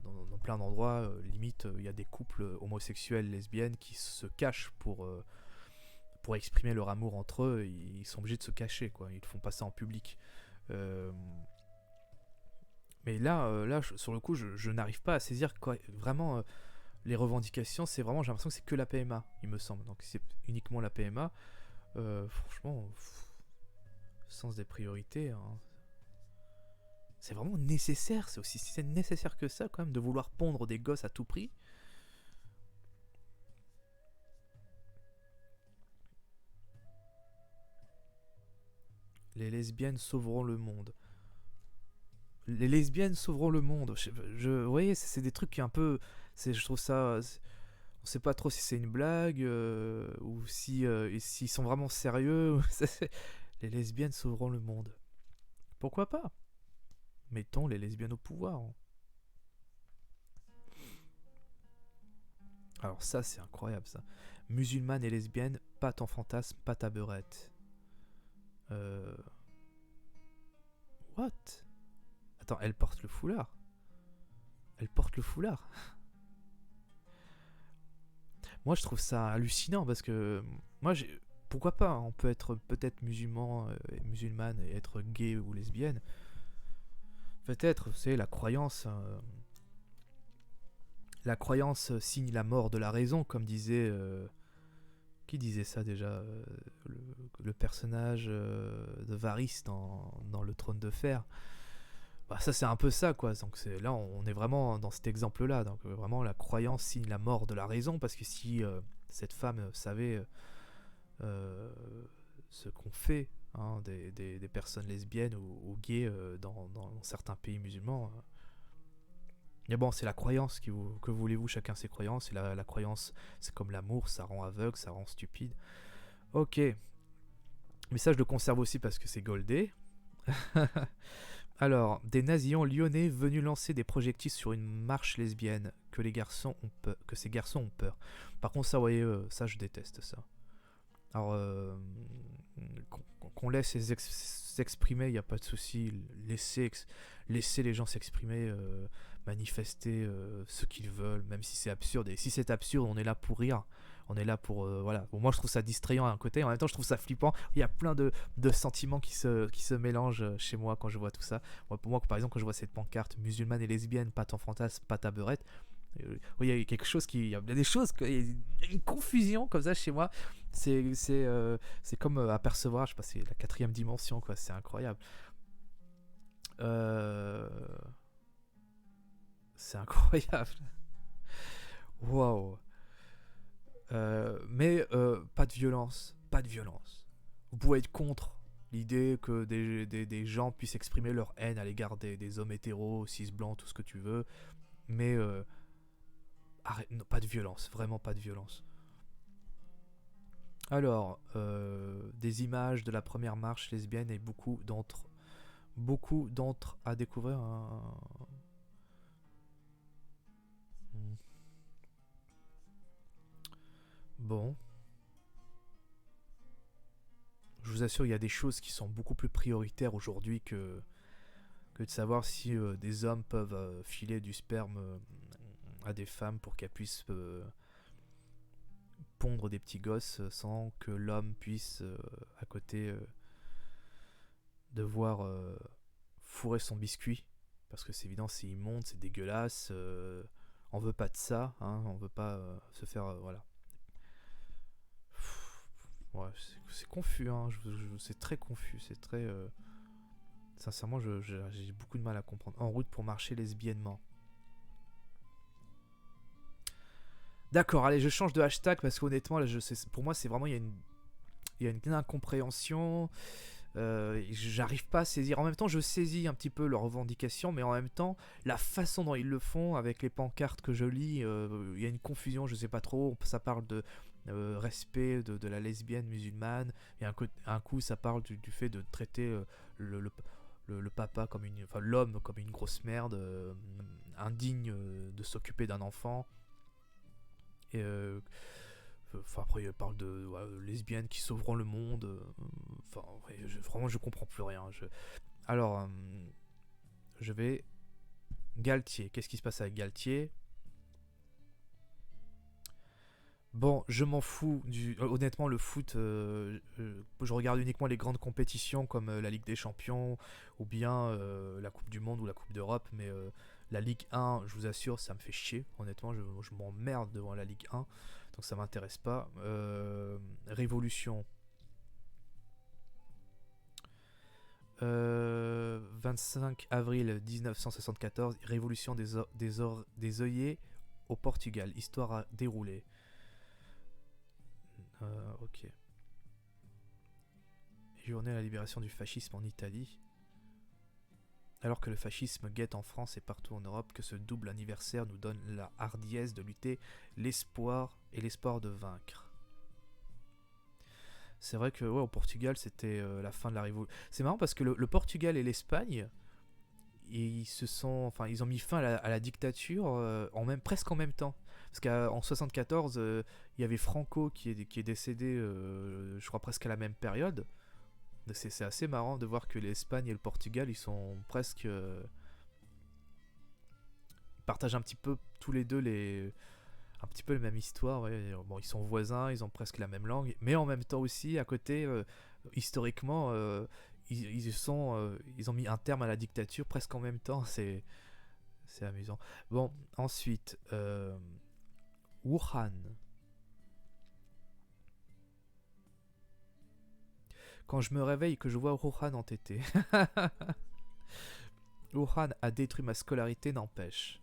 dans plein d'endroits, limite, il y a des couples homosexuels, lesbiennes qui se cachent pour exprimer leur amour entre eux. Ils sont obligés de se cacher, quoi. Ils ne font pas ça en public. Mais là, sur le coup, je n'arrive pas à saisir quoi, vraiment les revendications. C'est vraiment, j'ai l'impression que c'est que la PMA, il me semble. Donc c'est uniquement la PMA. Franchement, sens des priorités, hein. C'est vraiment nécessaire, c'est aussi si c'est nécessaire que ça quand même de vouloir pondre des gosses à tout prix. Les lesbiennes sauveront le monde. Les lesbiennes sauveront le monde. Vous voyez, c'est des trucs qui un peu, je trouve ça, on sait pas trop si c'est une blague, ou si s'ils sont vraiment sérieux. Les lesbiennes sauveront le monde. Pourquoi pas? Mettons les lesbiennes au pouvoir. Alors ça, c'est incroyable, ça. Musulmane et lesbienne, pas ton fantasme, pas ta beurette. What? Attends, elle porte le foulard. Elle porte le foulard. Moi, je trouve ça hallucinant, parce que moi, pourquoi pas, on peut être peut-être musulman, musulmane et être gay ou lesbienne. Peut-être, c'est la croyance. La croyance signe la mort de la raison, comme disait... qui disait ça déjà, le personnage de Varys dans Le Trône de Fer. Bah, ça, c'est un peu ça, quoi. Donc là, on est vraiment dans cet exemple-là. Donc vraiment, la croyance signe la mort de la raison, parce que si cette femme savait ce qu'on fait, hein, des personnes lesbiennes ou gays dans certains pays musulmans... Mais bon, c'est la croyance que voulez-vous, chacun ses croyances. Et la croyance, c'est comme l'amour, ça rend aveugle, ça rend stupide. Ok. Mais ça, je le conserve aussi parce que c'est goldé. Alors, des nazillons lyonnais venus lancer des projectiles sur une marche lesbienne que ces garçons ont peur. Par contre, ça, vous voyez, ça, je déteste ça. Alors, qu'on laisse s'exprimer, il n'y a pas de souci. Laisser les gens s'exprimer, manifester ce qu'ils veulent, même si c'est absurde. Et si c'est absurde, on est là pour rire. On est là pour... voilà. Bon, moi, je trouve ça distrayant d'un côté. En même temps, je trouve ça flippant. Il y a plein de sentiments qui se mélangent chez moi quand je vois tout ça. Pour moi, par exemple, quand je vois cette pancarte musulmane et lesbienne, pas ton fantasme, pas ta beurette, il y a quelque chose il y a des choses, il y a une confusion comme ça chez moi. C'est comme apercevoir, je sais pas, c'est la 4e dimension, quoi. C'est incroyable. C'est incroyable. Waouh. Mais pas de violence. Pas de violence. Vous pouvez être contre l'idée que des gens puissent exprimer leur haine à l'égard des hommes hétéros, cis, blancs, tout ce que tu veux. Mais arrête, non, pas de violence. Vraiment pas de violence. Alors, des images de la première marche lesbienne et beaucoup d'entre à découvrir. Bon. Je vous assure, il y a des choses qui sont beaucoup plus prioritaires aujourd'hui que de savoir si des hommes peuvent filer du sperme à des femmes pour qu'elles puissent pondre des petits gosses sans que l'homme puisse, à côté, devoir fourrer son biscuit. Parce que c'est évident, c'est immonde, c'est dégueulasse. On veut pas de ça, hein, on veut pas se faire... voilà. Ouais, c'est confus, hein, c'est très confus, c'est très... sincèrement, j'ai beaucoup de mal à comprendre. En route pour marcher lesbiennement. D'accord, allez, je change de hashtag parce qu'honnêtement, là, pour moi, c'est vraiment... Il y a une incompréhension. J'arrive pas à saisir. En même temps, je saisis un petit peu leurs revendications, mais en même temps, la façon dont ils le font, avec les pancartes que je lis, il y a une confusion, je sais pas trop. Ça parle respect de la lesbienne musulmane, et un coup ça parle du fait de traiter le, le, le papa comme enfin l'homme comme une grosse merde, indigne de s'occuper d'un enfant. Et enfin après il parle de lesbiennes qui sauveront le monde. Enfin ouais, vraiment je comprends plus rien. Alors je vais Galtier. Qu'est-ce qui se passe avec Galtier? Bon, je m'en fous honnêtement, le foot, je regarde uniquement les grandes compétitions comme la Ligue des Champions ou bien la Coupe du Monde ou la Coupe d'Europe, mais la Ligue 1, je vous assure, ça me fait chier. Honnêtement, je m'emmerde devant la Ligue 1, donc ça m'intéresse pas. Révolution. 25 avril 1974, révolution des œillets au Portugal, histoire à dérouler. Ok. Journée à la libération du fascisme en Italie. Alors que le fascisme guette en France et partout en Europe, que ce double anniversaire nous donne la hardiesse de lutter, l'espoir de vaincre. C'est vrai que au Portugal, c'était la fin de la révolution. C'est marrant parce que le Portugal et l'Espagne, ils ont mis fin à la dictature presque en même temps. Parce qu'en 74, il y avait Franco qui est décédé, je crois presque à la même période. C'est assez marrant de voir que l'Espagne et le Portugal, ils sont presque, ils partagent un petit peu tous les deux un petit peu la même histoire. Ouais. Bon, ils sont voisins, ils ont presque la même langue, mais en même temps aussi, à côté, historiquement, ils ont mis un terme à la dictature presque en même temps. C'est amusant. Bon, ensuite, Wuhan. Quand je me réveille et que je vois Wuhan entêté. Wuhan a détruit ma scolarité, n'empêche.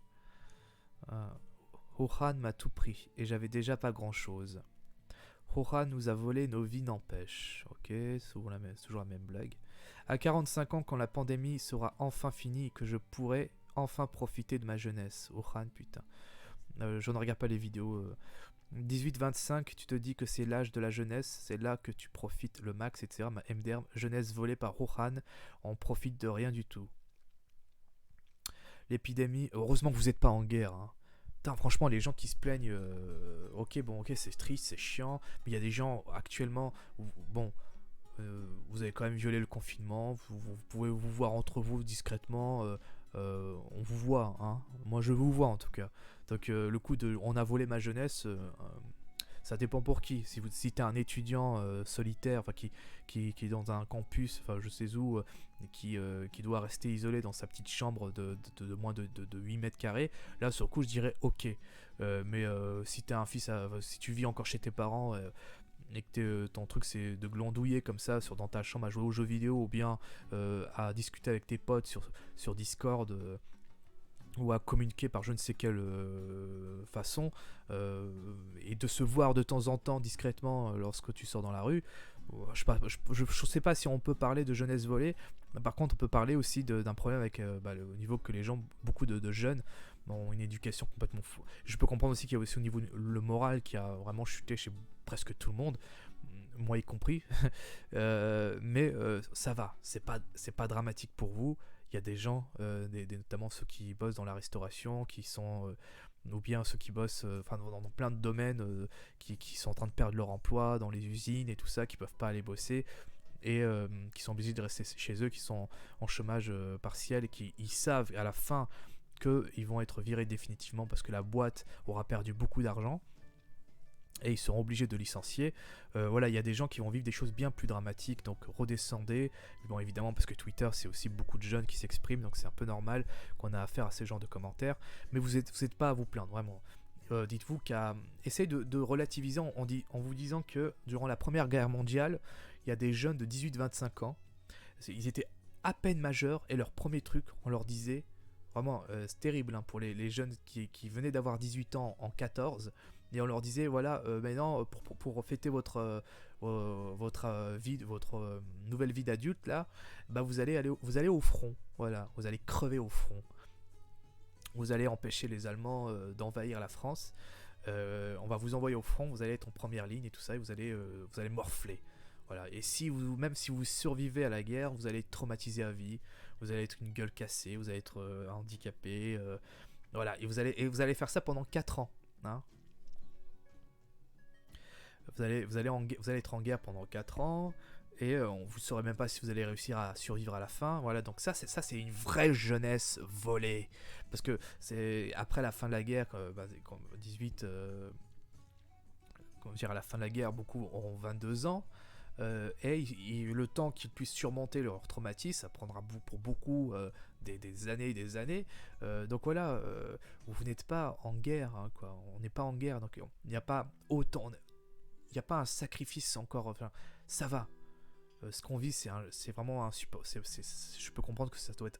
Wuhan m'a tout pris et j'avais déjà pas grand chose. Wuhan nous a volé nos vies, n'empêche. Ok, c'est toujours la même blague. À 45 ans, quand la pandémie sera enfin finie et que je pourrai enfin profiter de ma jeunesse. Wuhan, putain. Je ne regarde pas les vidéos. 18-25, tu te dis que c'est l'âge de la jeunesse, c'est là que tu profites le max, etc. Ma MDR, jeunesse volée par Wuhan, on profite de rien du tout. L'épidémie, heureusement que vous n'êtes pas en guerre. Hein. Putain, franchement, les gens qui se plaignent, ok, c'est triste, c'est chiant, mais il y a des gens actuellement, bon, vous avez quand même violé le confinement, vous pouvez vous voir entre vous discrètement, on vous voit, hein. Moi je vous vois en tout cas. Donc le coup de on a volé ma jeunesse, ça dépend pour qui. Si t'es un étudiant solitaire, qui est dans un campus, enfin je sais où, qui doit rester isolé dans sa petite chambre de moins de 8 mètres carrés, là sur le coup je dirais ok. Mais si t'es un fils, si tu vis encore chez tes parents, et que ton truc c'est de glandouiller comme ça dans ta chambre à jouer aux jeux vidéo ou bien à discuter avec tes potes sur Discord, ou à communiquer par je ne sais quelle façon, et de se voir de temps en temps discrètement lorsque tu sors dans la rue. Je sais pas si on peut parler de jeunesse volée. Par contre, on peut parler aussi d'un problème avec au niveau que les gens, beaucoup de jeunes, ont une éducation complètement fou. Je peux comprendre aussi qu'il y a aussi au niveau le moral qui a vraiment chuté chez presque tout le monde, moi y compris. Mais ça va, c'est pas dramatique pour vous. Il y a des gens, notamment ceux qui bossent dans la restauration, qui sont ou bien ceux qui bossent dans plein de domaines, qui sont en train de perdre leur emploi dans les usines et tout ça, qui peuvent pas aller bosser et qui sont obligés de rester chez eux, qui sont en chômage partiel et qui ils savent à la fin qu'ils vont être virés définitivement parce que la boîte aura perdu beaucoup d'argent et ils seront obligés de licencier. Voilà, il y a des gens qui vont vivre des choses bien plus dramatiques, donc redescendez. Bon, évidemment, parce que Twitter, c'est aussi beaucoup de jeunes qui s'expriment, donc c'est un peu normal qu'on a affaire à ce genre de commentaires. Mais vous êtes pas à vous plaindre, vraiment. Dites-vous essayez de relativiser en vous disant que durant la Première Guerre mondiale, il y a des jeunes de 18-25 ans, ils étaient à peine majeurs, et leur premier truc, on leur disait, vraiment, c'est terrible hein, pour les jeunes qui venaient d'avoir 18 ans en 14, et on leur disait voilà, maintenant pour fêter votre nouvelle vie d'adulte là, bah vous allez au front, voilà, vous allez crever au front, vous allez empêcher les Allemands d'envahir la France, On va vous envoyer au front, vous allez être en première ligne et tout ça, et vous allez morfler. Voilà. Et même si vous survivez à la guerre, vous allez être traumatisé à vie, vous allez être une gueule cassée, vous allez être handicapé, voilà. Et vous allez faire ça pendant 4 ans. Hein. Vous allez être en guerre pendant 4 ans, et vous ne saurez même pas si vous allez réussir à survivre à la fin. Voilà, donc c'est une vraie jeunesse volée. Parce que c'est après la fin de la guerre, 18, comment dire, à la fin de la guerre, beaucoup auront 22 ans. Et le temps qu'ils puissent surmonter leur traumatisme, ça prendra pour beaucoup des années et des années. Donc voilà, vous n'êtes pas en guerre, hein, quoi. On n'est pas en guerre, donc il n'y a pas autant, il n'y a pas un sacrifice encore. Enfin, ça va. Ce qu'on vit, c'est vraiment insupportable. Je peux comprendre que ça peut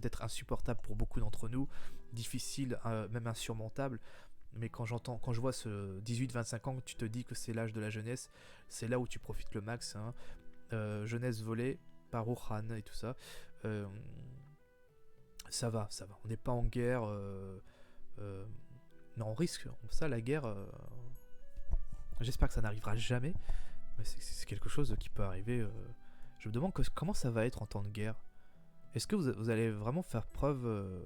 être insupportable pour beaucoup d'entre nous, difficile, même insurmontable. Mais quand je vois ce 18-25 ans, tu te dis que c'est l'âge de la jeunesse, c'est là où tu profites le max. Hein. Jeunesse volée par Wuhan et tout ça. Ça va. On n'est pas en guerre. Mais on risque. Ça, la guerre. J'espère que ça n'arrivera jamais. Mais c'est quelque chose qui peut arriver. Je me demande comment ça va être en temps de guerre. Est-ce que vous allez vraiment faire preuve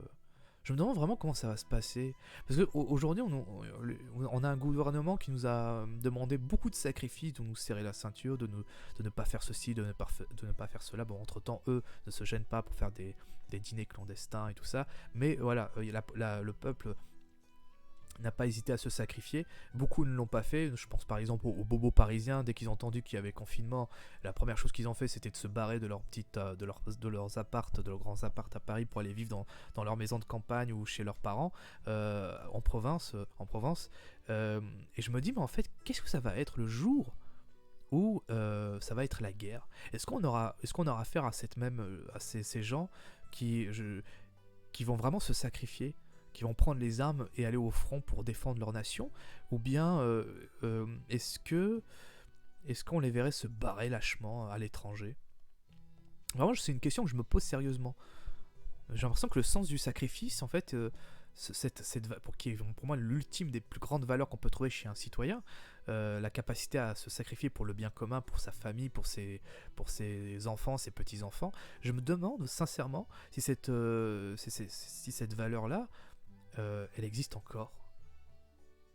Je me demande vraiment comment ça va se passer. Parce qu'aujourd'hui, on a un gouvernement qui nous a demandé beaucoup de sacrifices, de nous serrer la ceinture, de ne pas faire ceci, de ne pas faire cela. Bon, entre-temps, eux ne se gênent pas pour faire des dîners clandestins et tout ça. Mais voilà, le peuple n'a pas hésité à se sacrifier. Beaucoup ne l'ont pas fait. Je pense par exemple aux bobos parisiens. Dès qu'ils ont entendu qu'il y avait confinement, la première chose qu'ils ont fait, c'était de se barrer de leurs grands apparts à Paris pour aller vivre dans leur maison de campagne ou chez leurs parents en Provence. Et je me dis, mais en fait, qu'est-ce que ça va être le jour où ça va être la guerre? Est-ce qu'on aura affaire à ces gens qui vont vraiment se sacrifier, qui vont prendre les armes et aller au front pour défendre leur nation, ou bien est-ce qu'on les verrait se barrer lâchement à l'étranger? Vraiment, c'est une question que je me pose sérieusement. J'ai l'impression que le sens du sacrifice, en fait, pour moi l'ultime des plus grandes valeurs qu'on peut trouver chez un citoyen, la capacité à se sacrifier pour le bien commun, pour sa famille, pour ses enfants, ses petits-enfants. Je me demande sincèrement si cette valeur-là, elle existe encore.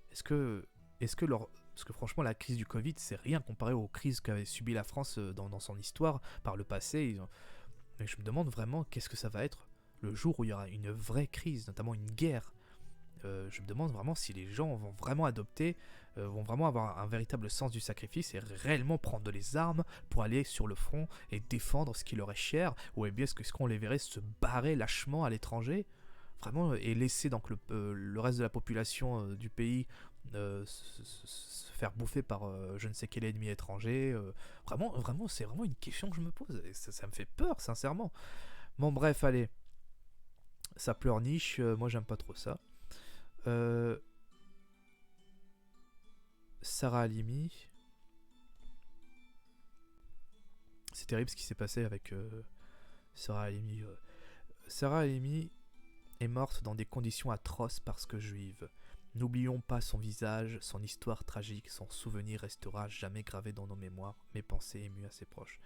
Parce que franchement, la crise du Covid, c'est rien comparé aux crises qu'avait subi la France dans son histoire par le passé. Mais je me demande vraiment qu'est-ce que ça va être le jour où il y aura une vraie crise, notamment une guerre. Je me demande vraiment si les gens vont vraiment vont vraiment avoir un véritable sens du sacrifice et réellement prendre les armes pour aller sur le front et défendre ce qui leur est cher, ou bien est-ce qu'on les verrait se barrer lâchement à l'étranger vraiment, et laisser donc le reste de la population du pays se faire bouffer par je ne sais quel ennemi étranger. Vraiment, c'est vraiment une question que je me pose. Et ça me fait peur, sincèrement. Bon, bref, allez. Ça pleurniche, moi j'aime pas trop ça. Sarah Halimi. C'est terrible ce qui s'est passé avec Sarah Halimi. Sarah Halimi est morte dans des conditions atroces parce que juive. N'oublions pas son visage, son histoire tragique, son souvenir restera jamais gravé dans nos mémoires, mes pensées émues à ses proches.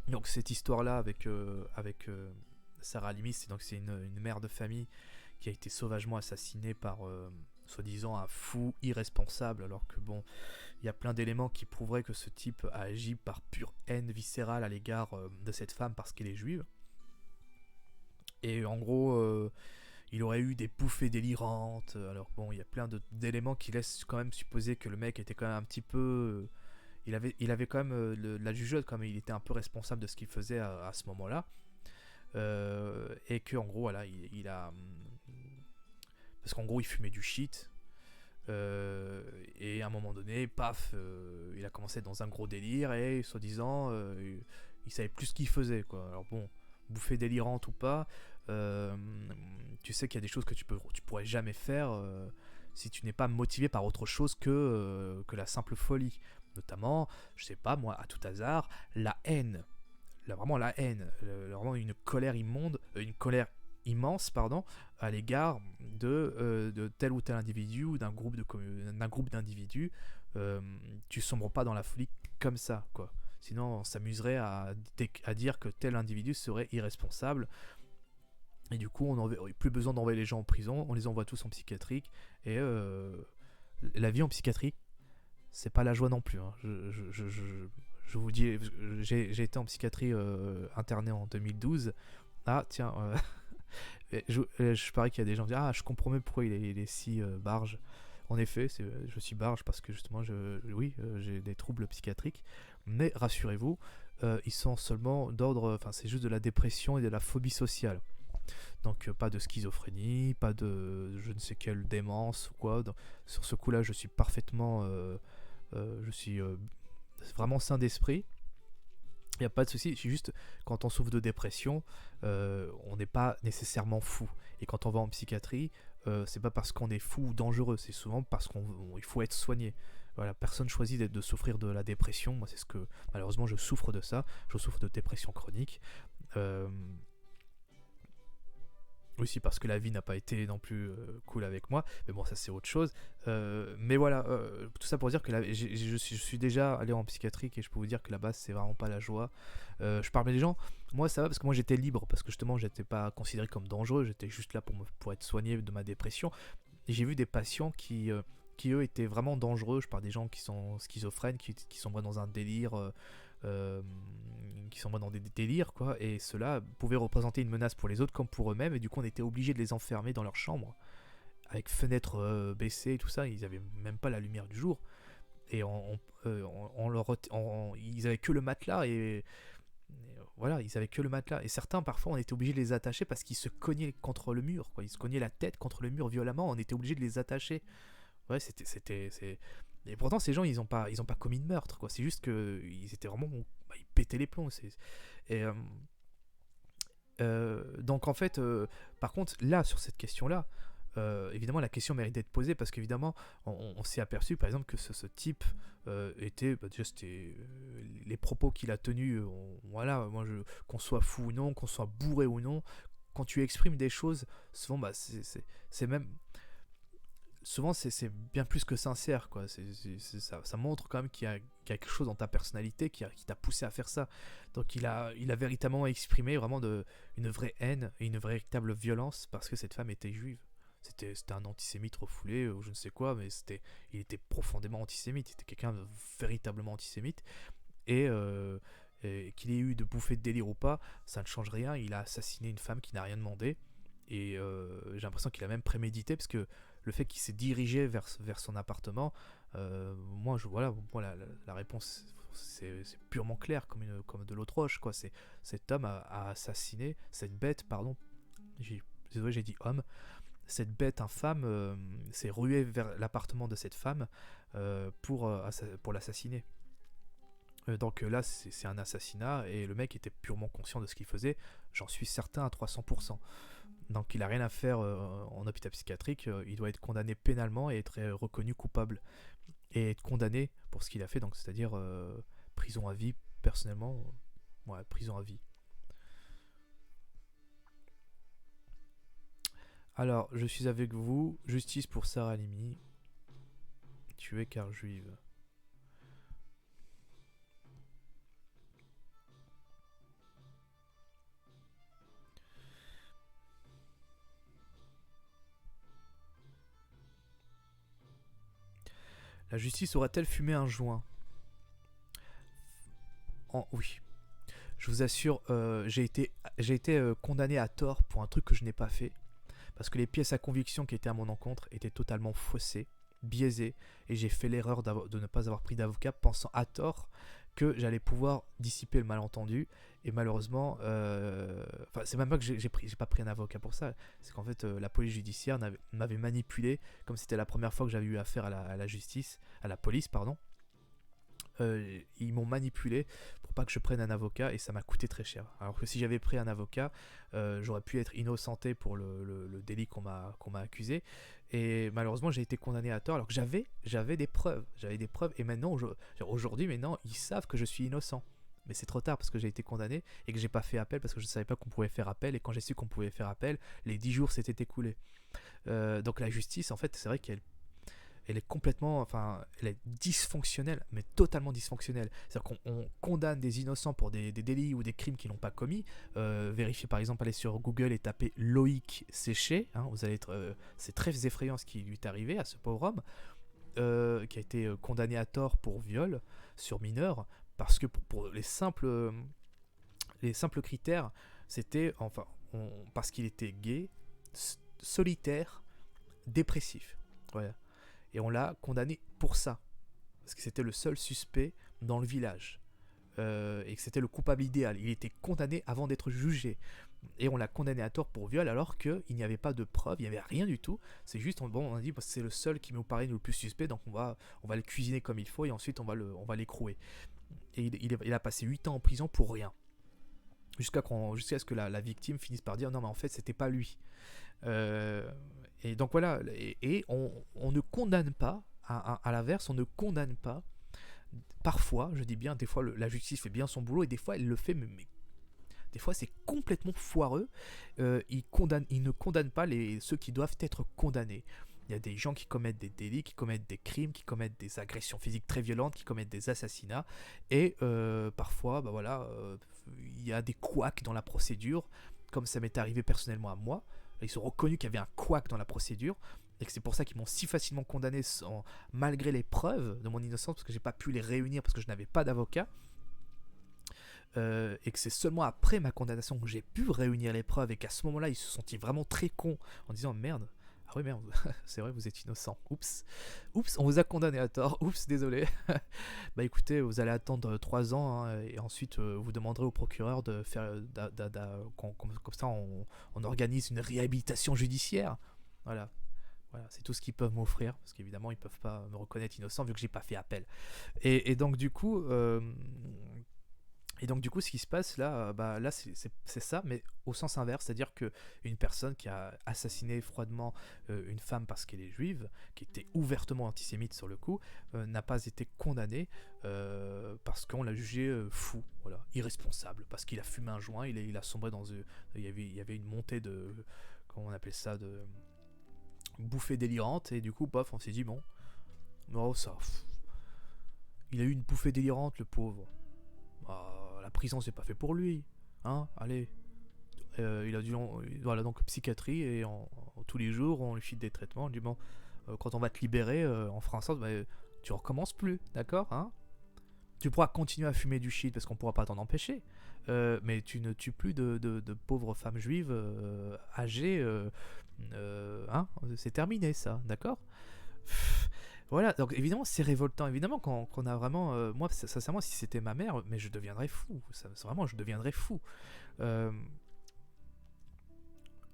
Donc cette histoire-là avec Sarah Halimi, c'est une mère de famille qui a été sauvagement assassinée par soi-disant un fou irresponsable, alors que bon, il y a plein d'éléments qui prouveraient que ce type a agi par pure haine viscérale à l'égard de cette femme parce qu'elle est juive. Et en gros, il aurait eu des bouffées délirantes. Alors bon, il y a plein d'éléments qui laissent quand même supposer que le mec était quand même un petit peu... il avait quand même la jugeote, comme il était un peu responsable de ce qu'il faisait à ce moment-là. Et que en gros, voilà, il a... Parce qu'en gros, il fumait du shit. Et à un moment donné, paf, il a commencé dans un gros délire et soi-disant, il savait plus ce qu'il faisait, quoi. Alors bon, bouffée délirante ou pas, tu sais qu'il y a des choses que tu pourrais jamais faire si tu n'es pas motivé par autre chose que la simple folie. Notamment, je sais pas moi, à tout hasard, la haine. Vraiment la haine, vraiment une colère immonde, une colère immense, pardon, à l'égard de tel ou tel individu ou d'un groupe d'individus. Tu sombres pas dans la folie comme ça, quoi. Sinon, on s'amuserait à dire que tel individu serait irresponsable. Et du coup, on n'aurait plus besoin d'envoyer les gens en prison, on les envoie tous en psychiatrique. Et la vie en psychiatrie, c'est pas la joie non plus. Hein. Je vous dis, j'ai été en psychiatrie interné en 2012. Ah, tiens, je parie qu'il y a des gens qui disent ah, je comprends même pourquoi il est si barge. En effet, je suis barge parce que justement, oui, j'ai des troubles psychiatriques. Mais rassurez-vous, ils sont seulement d'ordre. Enfin, c'est juste de la dépression et de la phobie sociale. Donc, pas de schizophrénie, pas de je ne sais quelle démence ou quoi. Donc, sur ce coup-là, je suis parfaitement. Je suis vraiment sain d'esprit. Il n'y a pas de souci, c'est juste quand on souffre de dépression, on n'est pas nécessairement fou. Et quand on va en psychiatrie, c'est pas parce qu'on est fou ou dangereux, c'est souvent parce qu'il faut être soigné. Voilà, personne choisit de souffrir de la dépression. Moi, c'est ce que malheureusement je souffre de ça. Je souffre de dépression chronique. Aussi parce que la vie n'a pas été non plus cool avec moi, mais bon, ça c'est autre chose. Mais voilà, tout ça pour dire que je suis déjà allé en psychiatrique et je peux vous dire que là-bas c'est vraiment pas la joie. Je parle des gens, moi ça va parce que moi j'étais libre, parce que justement j'étais pas considéré comme dangereux, j'étais juste là pour être soigné de ma dépression. Et j'ai vu des patients qui eux étaient vraiment dangereux. Je parle des gens qui sont schizophrènes, qui sont dans un délire. Qui sont dans des délires, quoi, et ceux-là pouvaient représenter une menace pour les autres comme pour eux-mêmes, et du coup on était obligé de les enfermer dans leur chambre avec fenêtres baissées et tout ça. Ils avaient même pas la lumière du jour, et ils avaient que le matelas, et voilà, ils avaient que le matelas, et certains parfois on était obligé de les attacher parce qu'ils se cognaient contre le mur, quoi. Ils se cognaient la tête contre le mur violemment, on était obligé de les attacher. Ouais, et pourtant ces gens ils ont pas commis de meurtre, quoi. C'est juste que ils étaient vraiment, ils pétaient les plombs. Et donc en fait, par contre là sur cette question là, évidemment la question mérite d'être posée, parce qu'évidemment on s'est aperçu par exemple que ce type était, déjà c'était les propos qu'il a tenus, voilà, qu'on soit fou ou non, qu'on soit bourré ou non, quand tu exprimes des choses, souvent c'est même souvent c'est bien plus que sincère, quoi. Ça montre quand même qu'il y a quelque chose dans ta personnalité qui t'a poussé à faire ça. Donc il a véritablement exprimé vraiment une vraie haine et une véritable violence parce que cette femme était juive. C'était un antisémite refoulé ou je ne sais quoi, mais il était profondément antisémite. Il était quelqu'un de véritablement antisémite. Et qu'il ait eu de bouffées de délire ou pas, ça ne change rien. Il a assassiné une femme qui n'a rien demandé. Et j'ai l'impression qu'il a même prémédité, parce que le fait qu'il s'est dirigé vers son appartement, moi la réponse c'est purement clair, comme de l'eau de roche, quoi. Cet homme a assassiné cette bête, pardon, désolé, j'ai dit homme. Cette bête infâme s'est ruée vers l'appartement de cette femme pour l'assassiner. Donc là c'est un assassinat, et le mec était purement conscient de ce qu'il faisait, j'en suis certain à 300%. Donc il n'a rien à faire en hôpital psychiatrique, il doit être condamné pénalement et être reconnu coupable. Et être condamné pour ce qu'il a fait, donc c'est-à-dire prison à vie, personnellement, ouais, prison à vie. Alors, je suis avec vous, justice pour Sarah Halimi, tuée car juive. La justice aura-t-elle fumé un joint ? Oui. Je vous assure, j'ai été condamné à tort pour un truc que je n'ai pas fait. Parce que les pièces à conviction qui étaient à mon encontre étaient totalement faussées, biaisées. Et j'ai fait l'erreur de ne pas avoir pris d'avocat, pensant à tort que j'allais pouvoir dissiper le malentendu. Et malheureusement, c'est même pas que j'ai pas pris un avocat pour ça. C'est qu'en fait, la police judiciaire m'avait manipulé, comme c'était la première fois que j'avais eu affaire à la justice, à la police, pardon. Ils m'ont manipulé pour pas que je prenne un avocat, et ça m'a coûté très cher. Alors que si j'avais pris un avocat, j'aurais pu être innocenté pour le délit qu'on m'a accusé. Et malheureusement, j'ai été condamné à tort, alors que j'avais des preuves. Et maintenant, aujourd'hui, ils savent que je suis innocent. Mais c'est trop tard parce que j'ai été condamné et que j'ai pas fait appel parce que je savais pas qu'on pouvait faire appel. Et quand j'ai su qu'on pouvait faire appel, les 10 jours s'étaient écoulés. Donc la justice, en fait, c'est vrai qu'elle est complètement, enfin, elle est dysfonctionnelle, mais totalement dysfonctionnelle. C'est-à-dire qu'on condamne des innocents pour des délits ou des crimes qu'ils n'ont pas commis. Vérifiez par exemple, allez sur Google et tapez Loïc Séché. Hein, vous allez être, c'est très effrayant ce qui lui est arrivé à ce pauvre homme qui a été condamné à tort pour viol sur mineur, parce que pour les simples critères, c'était, enfin, parce qu'il était gay, solitaire, dépressif. Voilà. Et on l'a condamné pour ça. Parce que c'était le seul suspect dans le village. Et que c'était le coupable idéal. Il était condamné avant d'être jugé. Et on l'a condamné à tort pour viol alors qu'il n'y avait pas de preuves, il n'y avait rien du tout. C'est juste, on a dit, bah, c'est le seul qui nous paraît le plus suspect, donc on va le cuisiner comme il faut et ensuite on va l'écrouer. Et il a passé 8 ans en prison pour rien. Jusqu'à ce que la victime finisse par dire non mais en fait c'était pas lui. Et donc voilà, et on ne condamne pas, à l'inverse, on ne condamne pas. Parfois, je dis bien, des fois la justice fait bien son boulot et des fois elle le fait, mais des fois c'est complètement foireux. Ils ne condamnent pas ceux qui doivent être condamnés. Il y a des gens qui commettent des délits, qui commettent des crimes, qui commettent des agressions physiques très violentes, qui commettent des assassinats. Et parfois, bah voilà, il y a des couacs dans la procédure, comme ça m'est arrivé personnellement à moi. Ils sont reconnus qu'il y avait un couac dans la procédure. Et que c'est pour ça qu'ils m'ont si facilement condamné malgré les preuves de mon innocence, parce que j'ai pas pu les réunir parce que je n'avais pas d'avocat. Et que c'est seulement après ma condamnation que j'ai pu réunir les preuves et qu'à ce moment-là ils se sont sentis vraiment très cons en disant merde, ah oui merde, c'est vrai vous êtes innocent, oups, on vous a condamné à tort, oups désolé. Bah écoutez, vous allez attendre 3 ans hein, et ensuite vous demanderez au procureur de faire comme ça on organise une réhabilitation judiciaire, voilà. Voilà, c'est tout ce qu'ils peuvent m'offrir, parce qu'évidemment ils peuvent pas me reconnaître innocent vu que j'ai pas fait appel. Et donc du coup ce qui se passe là, là c'est ça, mais au sens inverse, c'est-à-dire que une personne qui a assassiné froidement une femme parce qu'elle est juive, qui était ouvertement antisémite sur le coup, n'a pas été condamnée parce qu'on l'a jugé fou, voilà, irresponsable, parce qu'il a fumé un joint, il a sombré dans il y avait une montée de, comment on appelle ça, de bouffée délirante, et du coup, bof, on s'est dit bon, non ça, il a eu une bouffée délirante, le pauvre. La prison c'est pas fait pour lui, hein, allez. Il a dû, voilà, donc psychiatrie et tous les jours on lui file des traitements. On dit bon, quand on va te libérer en France, bah, tu recommences plus, d'accord, hein. Tu pourras continuer à fumer du shit parce qu'on pourra pas t'en empêcher, mais tu ne tues plus de pauvres femmes juives âgées, hein, c'est terminé ça, d'accord. Voilà, donc évidemment c'est révoltant, évidemment quand on a vraiment, moi sincèrement si c'était ma mère, mais je deviendrais fou, vraiment je deviendrais fou.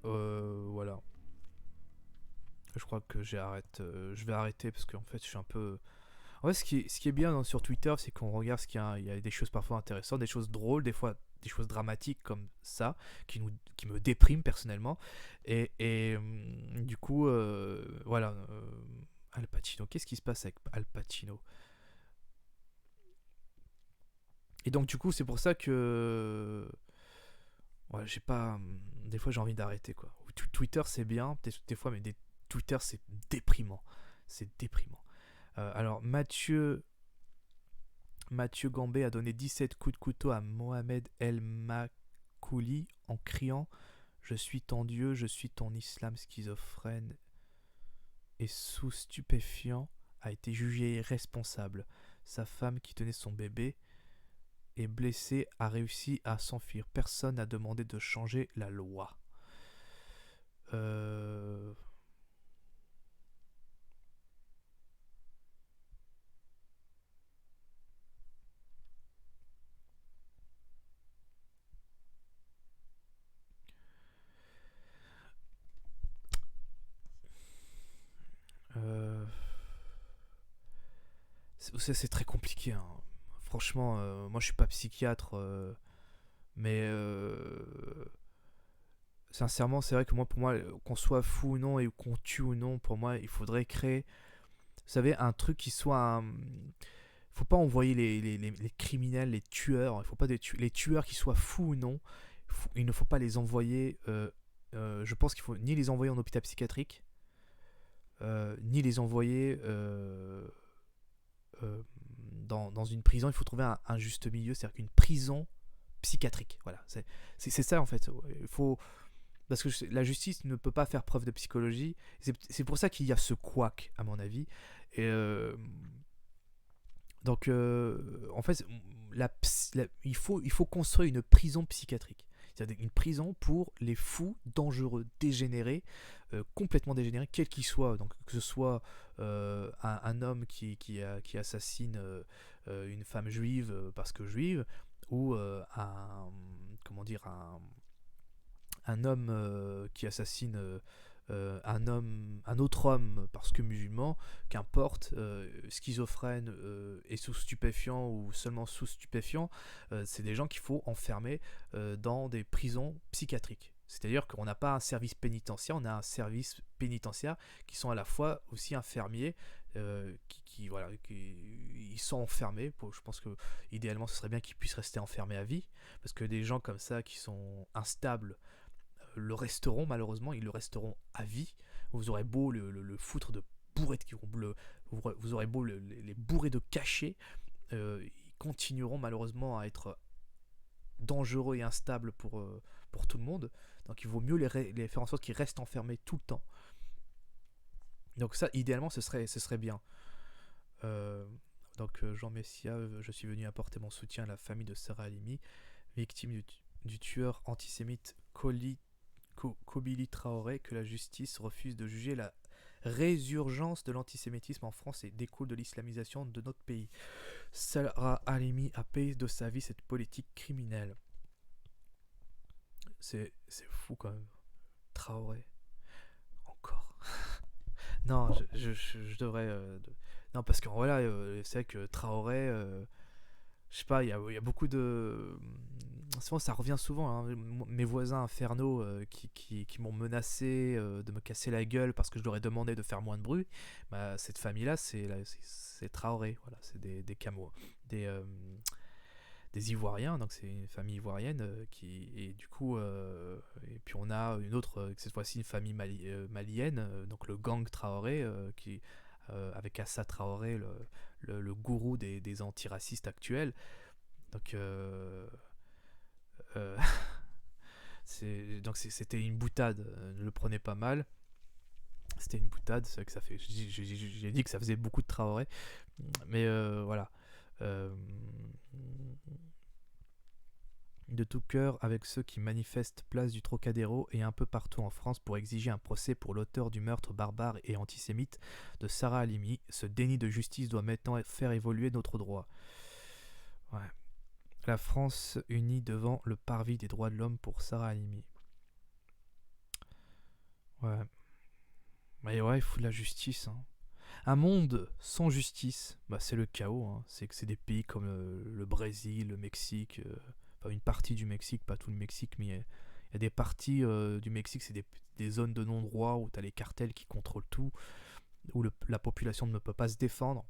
Voilà. Je crois que je vais arrêter parce qu'en fait je suis un peu... En fait ce qui est bien sur Twitter c'est qu'on regarde il y a des choses parfois intéressantes, des choses drôles, des fois des choses dramatiques comme ça, qui me dépriment personnellement. Et du coup, voilà... Al Pacino, qu'est-ce qui se passe avec Al Pacino? Et donc du coup c'est pour ça que ouais, j'ai pas, des fois j'ai envie d'arrêter quoi. Twitter c'est bien des fois, mais Twitter c'est déprimant, c'est déprimant. Alors Mathieu Gambé a donné 17 coups de couteau à Mohamed El Makouli en criant je suis ton Dieu, je suis ton islam schizophrène et sous stupéfiant, a été jugé irresponsable. Sa femme qui tenait son bébé est blessée, a réussi à s'enfuir. Personne n'a demandé de changer la loi. Euh... C'est très compliqué. Hein. Franchement, moi je suis pas psychiatre, mais sincèrement, c'est vrai que moi, pour moi, qu'on soit fou ou non et qu'on tue ou non, pour moi, il faudrait créer, vous savez, un truc qui soit faut pas envoyer les criminels, les tueurs. Il faut pas les tueurs qui soient fous ou non. Il ne faut pas les envoyer. Je pense qu'il faut ni les envoyer en hôpital psychiatrique, ni les envoyer dans une prison. Il faut trouver un juste milieu, c'est-à-dire qu'une prison psychiatrique. Voilà, c'est ça en fait. Il faut parce que la justice ne peut pas faire preuve de psychologie. C'est pour ça qu'il y a ce couac, à mon avis. Et donc, en fait, il faut construire une prison psychiatrique. C'est-à-dire une prison pour les fous, dangereux, dégénérés, complètement dégénérés, quels qu'ils soient. Donc, que ce soit un homme qui assassine une femme juive parce que juive, ou comment dire, un homme qui assassine un autre homme parce que musulman, qu'importe, schizophrène et sous stupéfiant ou seulement sous stupéfiant, c'est des gens qu'il faut enfermer dans des prisons psychiatriques. C'est-à-dire qu'on n'a pas un service pénitentiaire, on a un service pénitentiaire qui sont à la fois aussi infirmiers, ils sont enfermés. Je pense que idéalement ce serait bien qu'ils puissent rester enfermés à vie, parce que des gens comme ça qui sont instables le resteront, malheureusement, ils le resteront à vie. Vous aurez beau le foutre de bourré vous aurez beau les bourrer de cachets, ils continueront malheureusement à être dangereux et instables pour tout le monde. Donc il vaut mieux les faire en sorte qu'ils restent enfermés tout le temps. Donc ça, idéalement, ce serait bien. Donc Jean Messia, je suis venu apporter mon soutien à la famille de Sarah Halimi, victime du tueur antisémite Kobili Traoré, que la justice refuse de juger. La résurgence de l'antisémitisme en France et découle de l'islamisation de notre pays. Sarah Halimi a payé de sa vie cette politique criminelle. C'est fou quand même. Traoré. Encore. Non, je devrais... Non, parce que voilà, c'est vrai que Traoré... je sais pas, il y a beaucoup de... Souvent, ça revient souvent, hein. Mes voisins infernaux qui m'ont menacé de me casser la gueule parce que je leur ai demandé de faire moins de bruit. Bah, cette famille-là, c'est Traoré. Voilà, c'est des Camerounais, des Ivoiriens. Donc c'est une famille ivoirienne et du coup, et puis on a une autre, cette fois-ci une famille malienne, donc le gang Traoré qui avec Assa Traoré, le gourou des antiracistes actuels. Donc donc c'était une boutade, ne le prenez pas mal. C'était une boutade, c'est vrai que ça fait. J'ai dit que ça faisait beaucoup de Traoré, mais voilà. De tout cœur avec ceux qui manifestent place du Trocadéro et un peu partout en France pour exiger un procès pour l'auteur du meurtre barbare et antisémite de Sarah Halimi. Ce déni de justice doit maintenant faire évoluer notre droit. Ouais. La France unie devant le parvis des droits de l'homme pour Sarah Halimi. Ouais. Mais ouais, il faut de la justice. Hein. Un monde sans justice, bah, c'est le chaos. Hein. C'est que c'est des pays comme le Brésil, le Mexique, enfin une partie du Mexique, pas tout le Mexique, mais il y a des parties du Mexique, c'est des zones de non-droit où tu as les cartels qui contrôlent tout, où la population ne peut pas se défendre.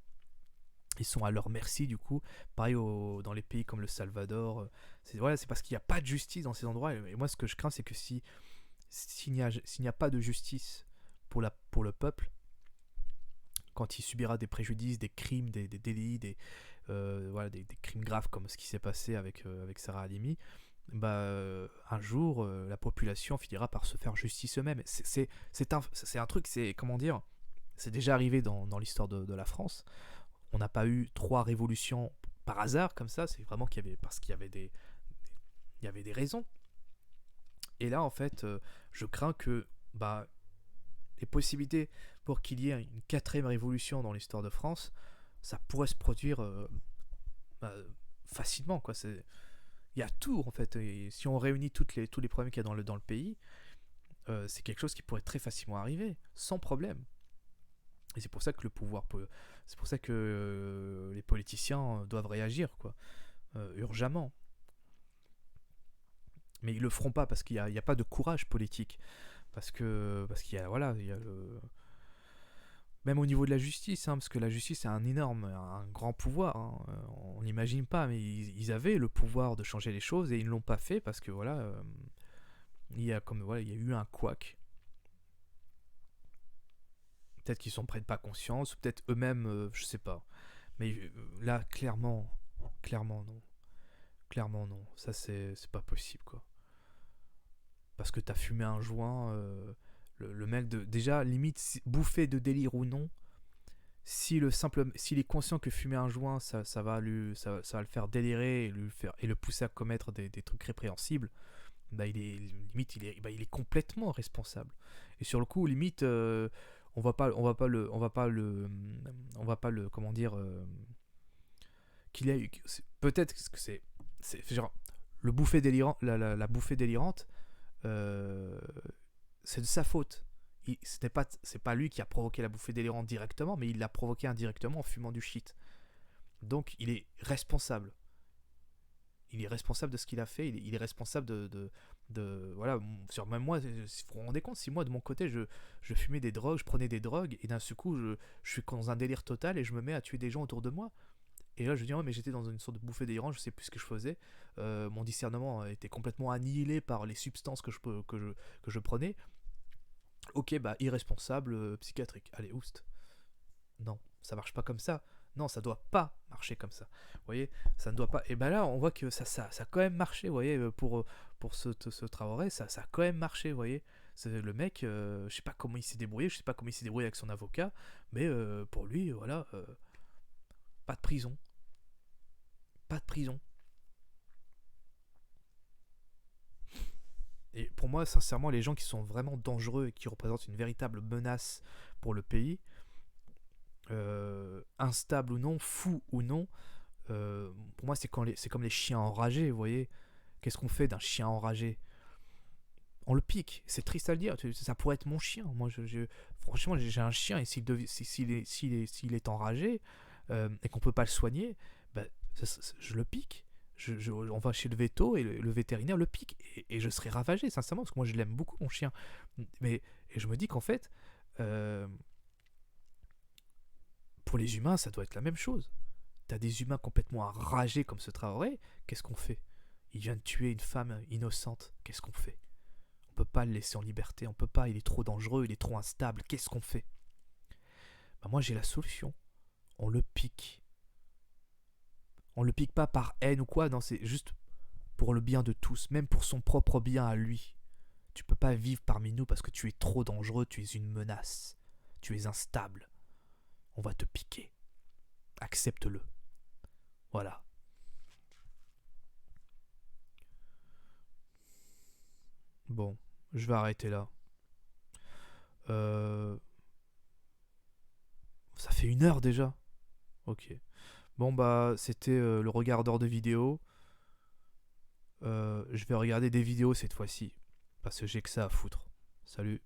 Ils sont à leur merci du coup. Pareil dans les pays comme le Salvador. C'est parce qu'il n'y a pas de justice dans ces endroits. Et moi, ce que je crains, c'est que s'il n'y a pas de justice pour le peuple, quand il subira des préjudices, des crimes, des délits, des crimes graves comme ce qui s'est passé avec Sarah Halimi, bah, un jour, la population finira par se faire justice eux-mêmes. C'est un truc, c'est comment dire, c'est déjà arrivé dans l'histoire de la France. On n'a pas eu 3 révolutions par hasard comme ça, c'est vraiment parce qu'il y avait des raisons. Et là, en fait, je crains que les possibilités pour qu'il y ait une 4e révolution dans l'histoire de France, ça pourrait se produire facilement, quoi. Il y a tout, en fait. Et si on réunit tous les problèmes qu'il y a dans le pays, c'est quelque chose qui pourrait très facilement arriver, sans problème. Et c'est pour ça que c'est pour ça que les politiciens doivent réagir, quoi, urgemment. Mais ils le feront pas parce qu'il y a pas de courage politique, parce qu'il y a Même au niveau de la justice, hein, parce que la justice a un grand pouvoir, hein, on n'imagine pas, mais ils avaient le pouvoir de changer les choses et ils ne l'ont pas fait parce que voilà, il y a eu un couac. Peut-être qu'ils s'en prennent pas conscience, ou peut-être eux-mêmes, je sais pas. Mais là, clairement non. Clairement non. Ça c'est pas possible quoi. Parce que t'as fumé un joint, le mec déjà limite bouffé de délire ou non. S'il est conscient que fumer un joint, ça va le faire délirer et le pousser à commettre des trucs répréhensibles, bah il est complètement responsable. Et sur le coup, limite, on va pas le, comment dire, qu'il a eu, peut-être que c'est genre le bouffée délirant, la bouffée délirante, euh, c'est de sa faute. C'est pas lui qui a provoqué la bouffée délirante directement, mais il l'a provoqué indirectement en fumant du shit. Donc il est responsable. Il est responsable de ce qu'il a fait. Il est responsable voilà. Même moi, si vous vous rendez compte, si moi de mon côté je fumais des drogues, je prenais des drogues, et d'un seul coup je suis dans un délire total et je me mets à tuer des gens autour de moi. Et là je dis ouais, mais j'étais dans une sorte de bouffée délirante, je sais plus ce que je faisais. Mon discernement était complètement annihilé par les substances que je prenais. Ok, bah irresponsable, psychiatrique. Allez, oust. Non, ça marche pas comme ça. Non, ça doit pas marcher comme ça. Vous voyez, ça ne doit pas. Et ben là, on voit que ça a quand même marché, vous voyez, pour ce Traoré, ça a quand même marché, vous voyez. C'est le mec, je sais pas comment il s'est débrouillé, je sais pas comment il s'est débrouillé avec son avocat, mais pour lui, voilà, pas de prison. Pas de prison. Et pour moi, sincèrement, les gens qui sont vraiment dangereux et qui représentent une véritable menace pour le pays, instable ou non, fou ou non, pour moi, c'est comme les chiens enragés, vous voyez. Qu'est-ce qu'on fait d'un chien enragé? On le pique. C'est triste à le dire. Ça pourrait être mon chien. Moi, franchement, j'ai un chien et s'il est enragé et qu'on peut pas le soigner, bah, je le pique. On va chez le veto et le vétérinaire le pique et je serai ravagé, sincèrement, parce que moi, je l'aime beaucoup, mon chien. Et je me dis qu'en fait, euh, pour les humains, ça doit être la même chose. T'as des humains complètement enragés comme ce Traoré, qu'est-ce qu'on fait? Il vient de tuer une femme innocente, qu'est-ce qu'on fait? On peut pas le laisser en liberté, on peut pas, il est trop dangereux, il est trop instable, qu'est-ce qu'on fait? Bah moi j'ai la solution, on le pique. On le pique pas par haine ou quoi, non, c'est juste pour le bien de tous, même pour son propre bien à lui. Tu peux pas vivre parmi nous parce que tu es trop dangereux, tu es une menace, tu es instable. On va te piquer. Accepte-le. Voilà. Bon, je vais arrêter là. Euh, Ça fait 1 heure déjà. Ok. Bon bah c'était le regardeur de vidéos. Je vais regarder des vidéos cette fois-ci. Parce que j'ai que ça à foutre. Salut.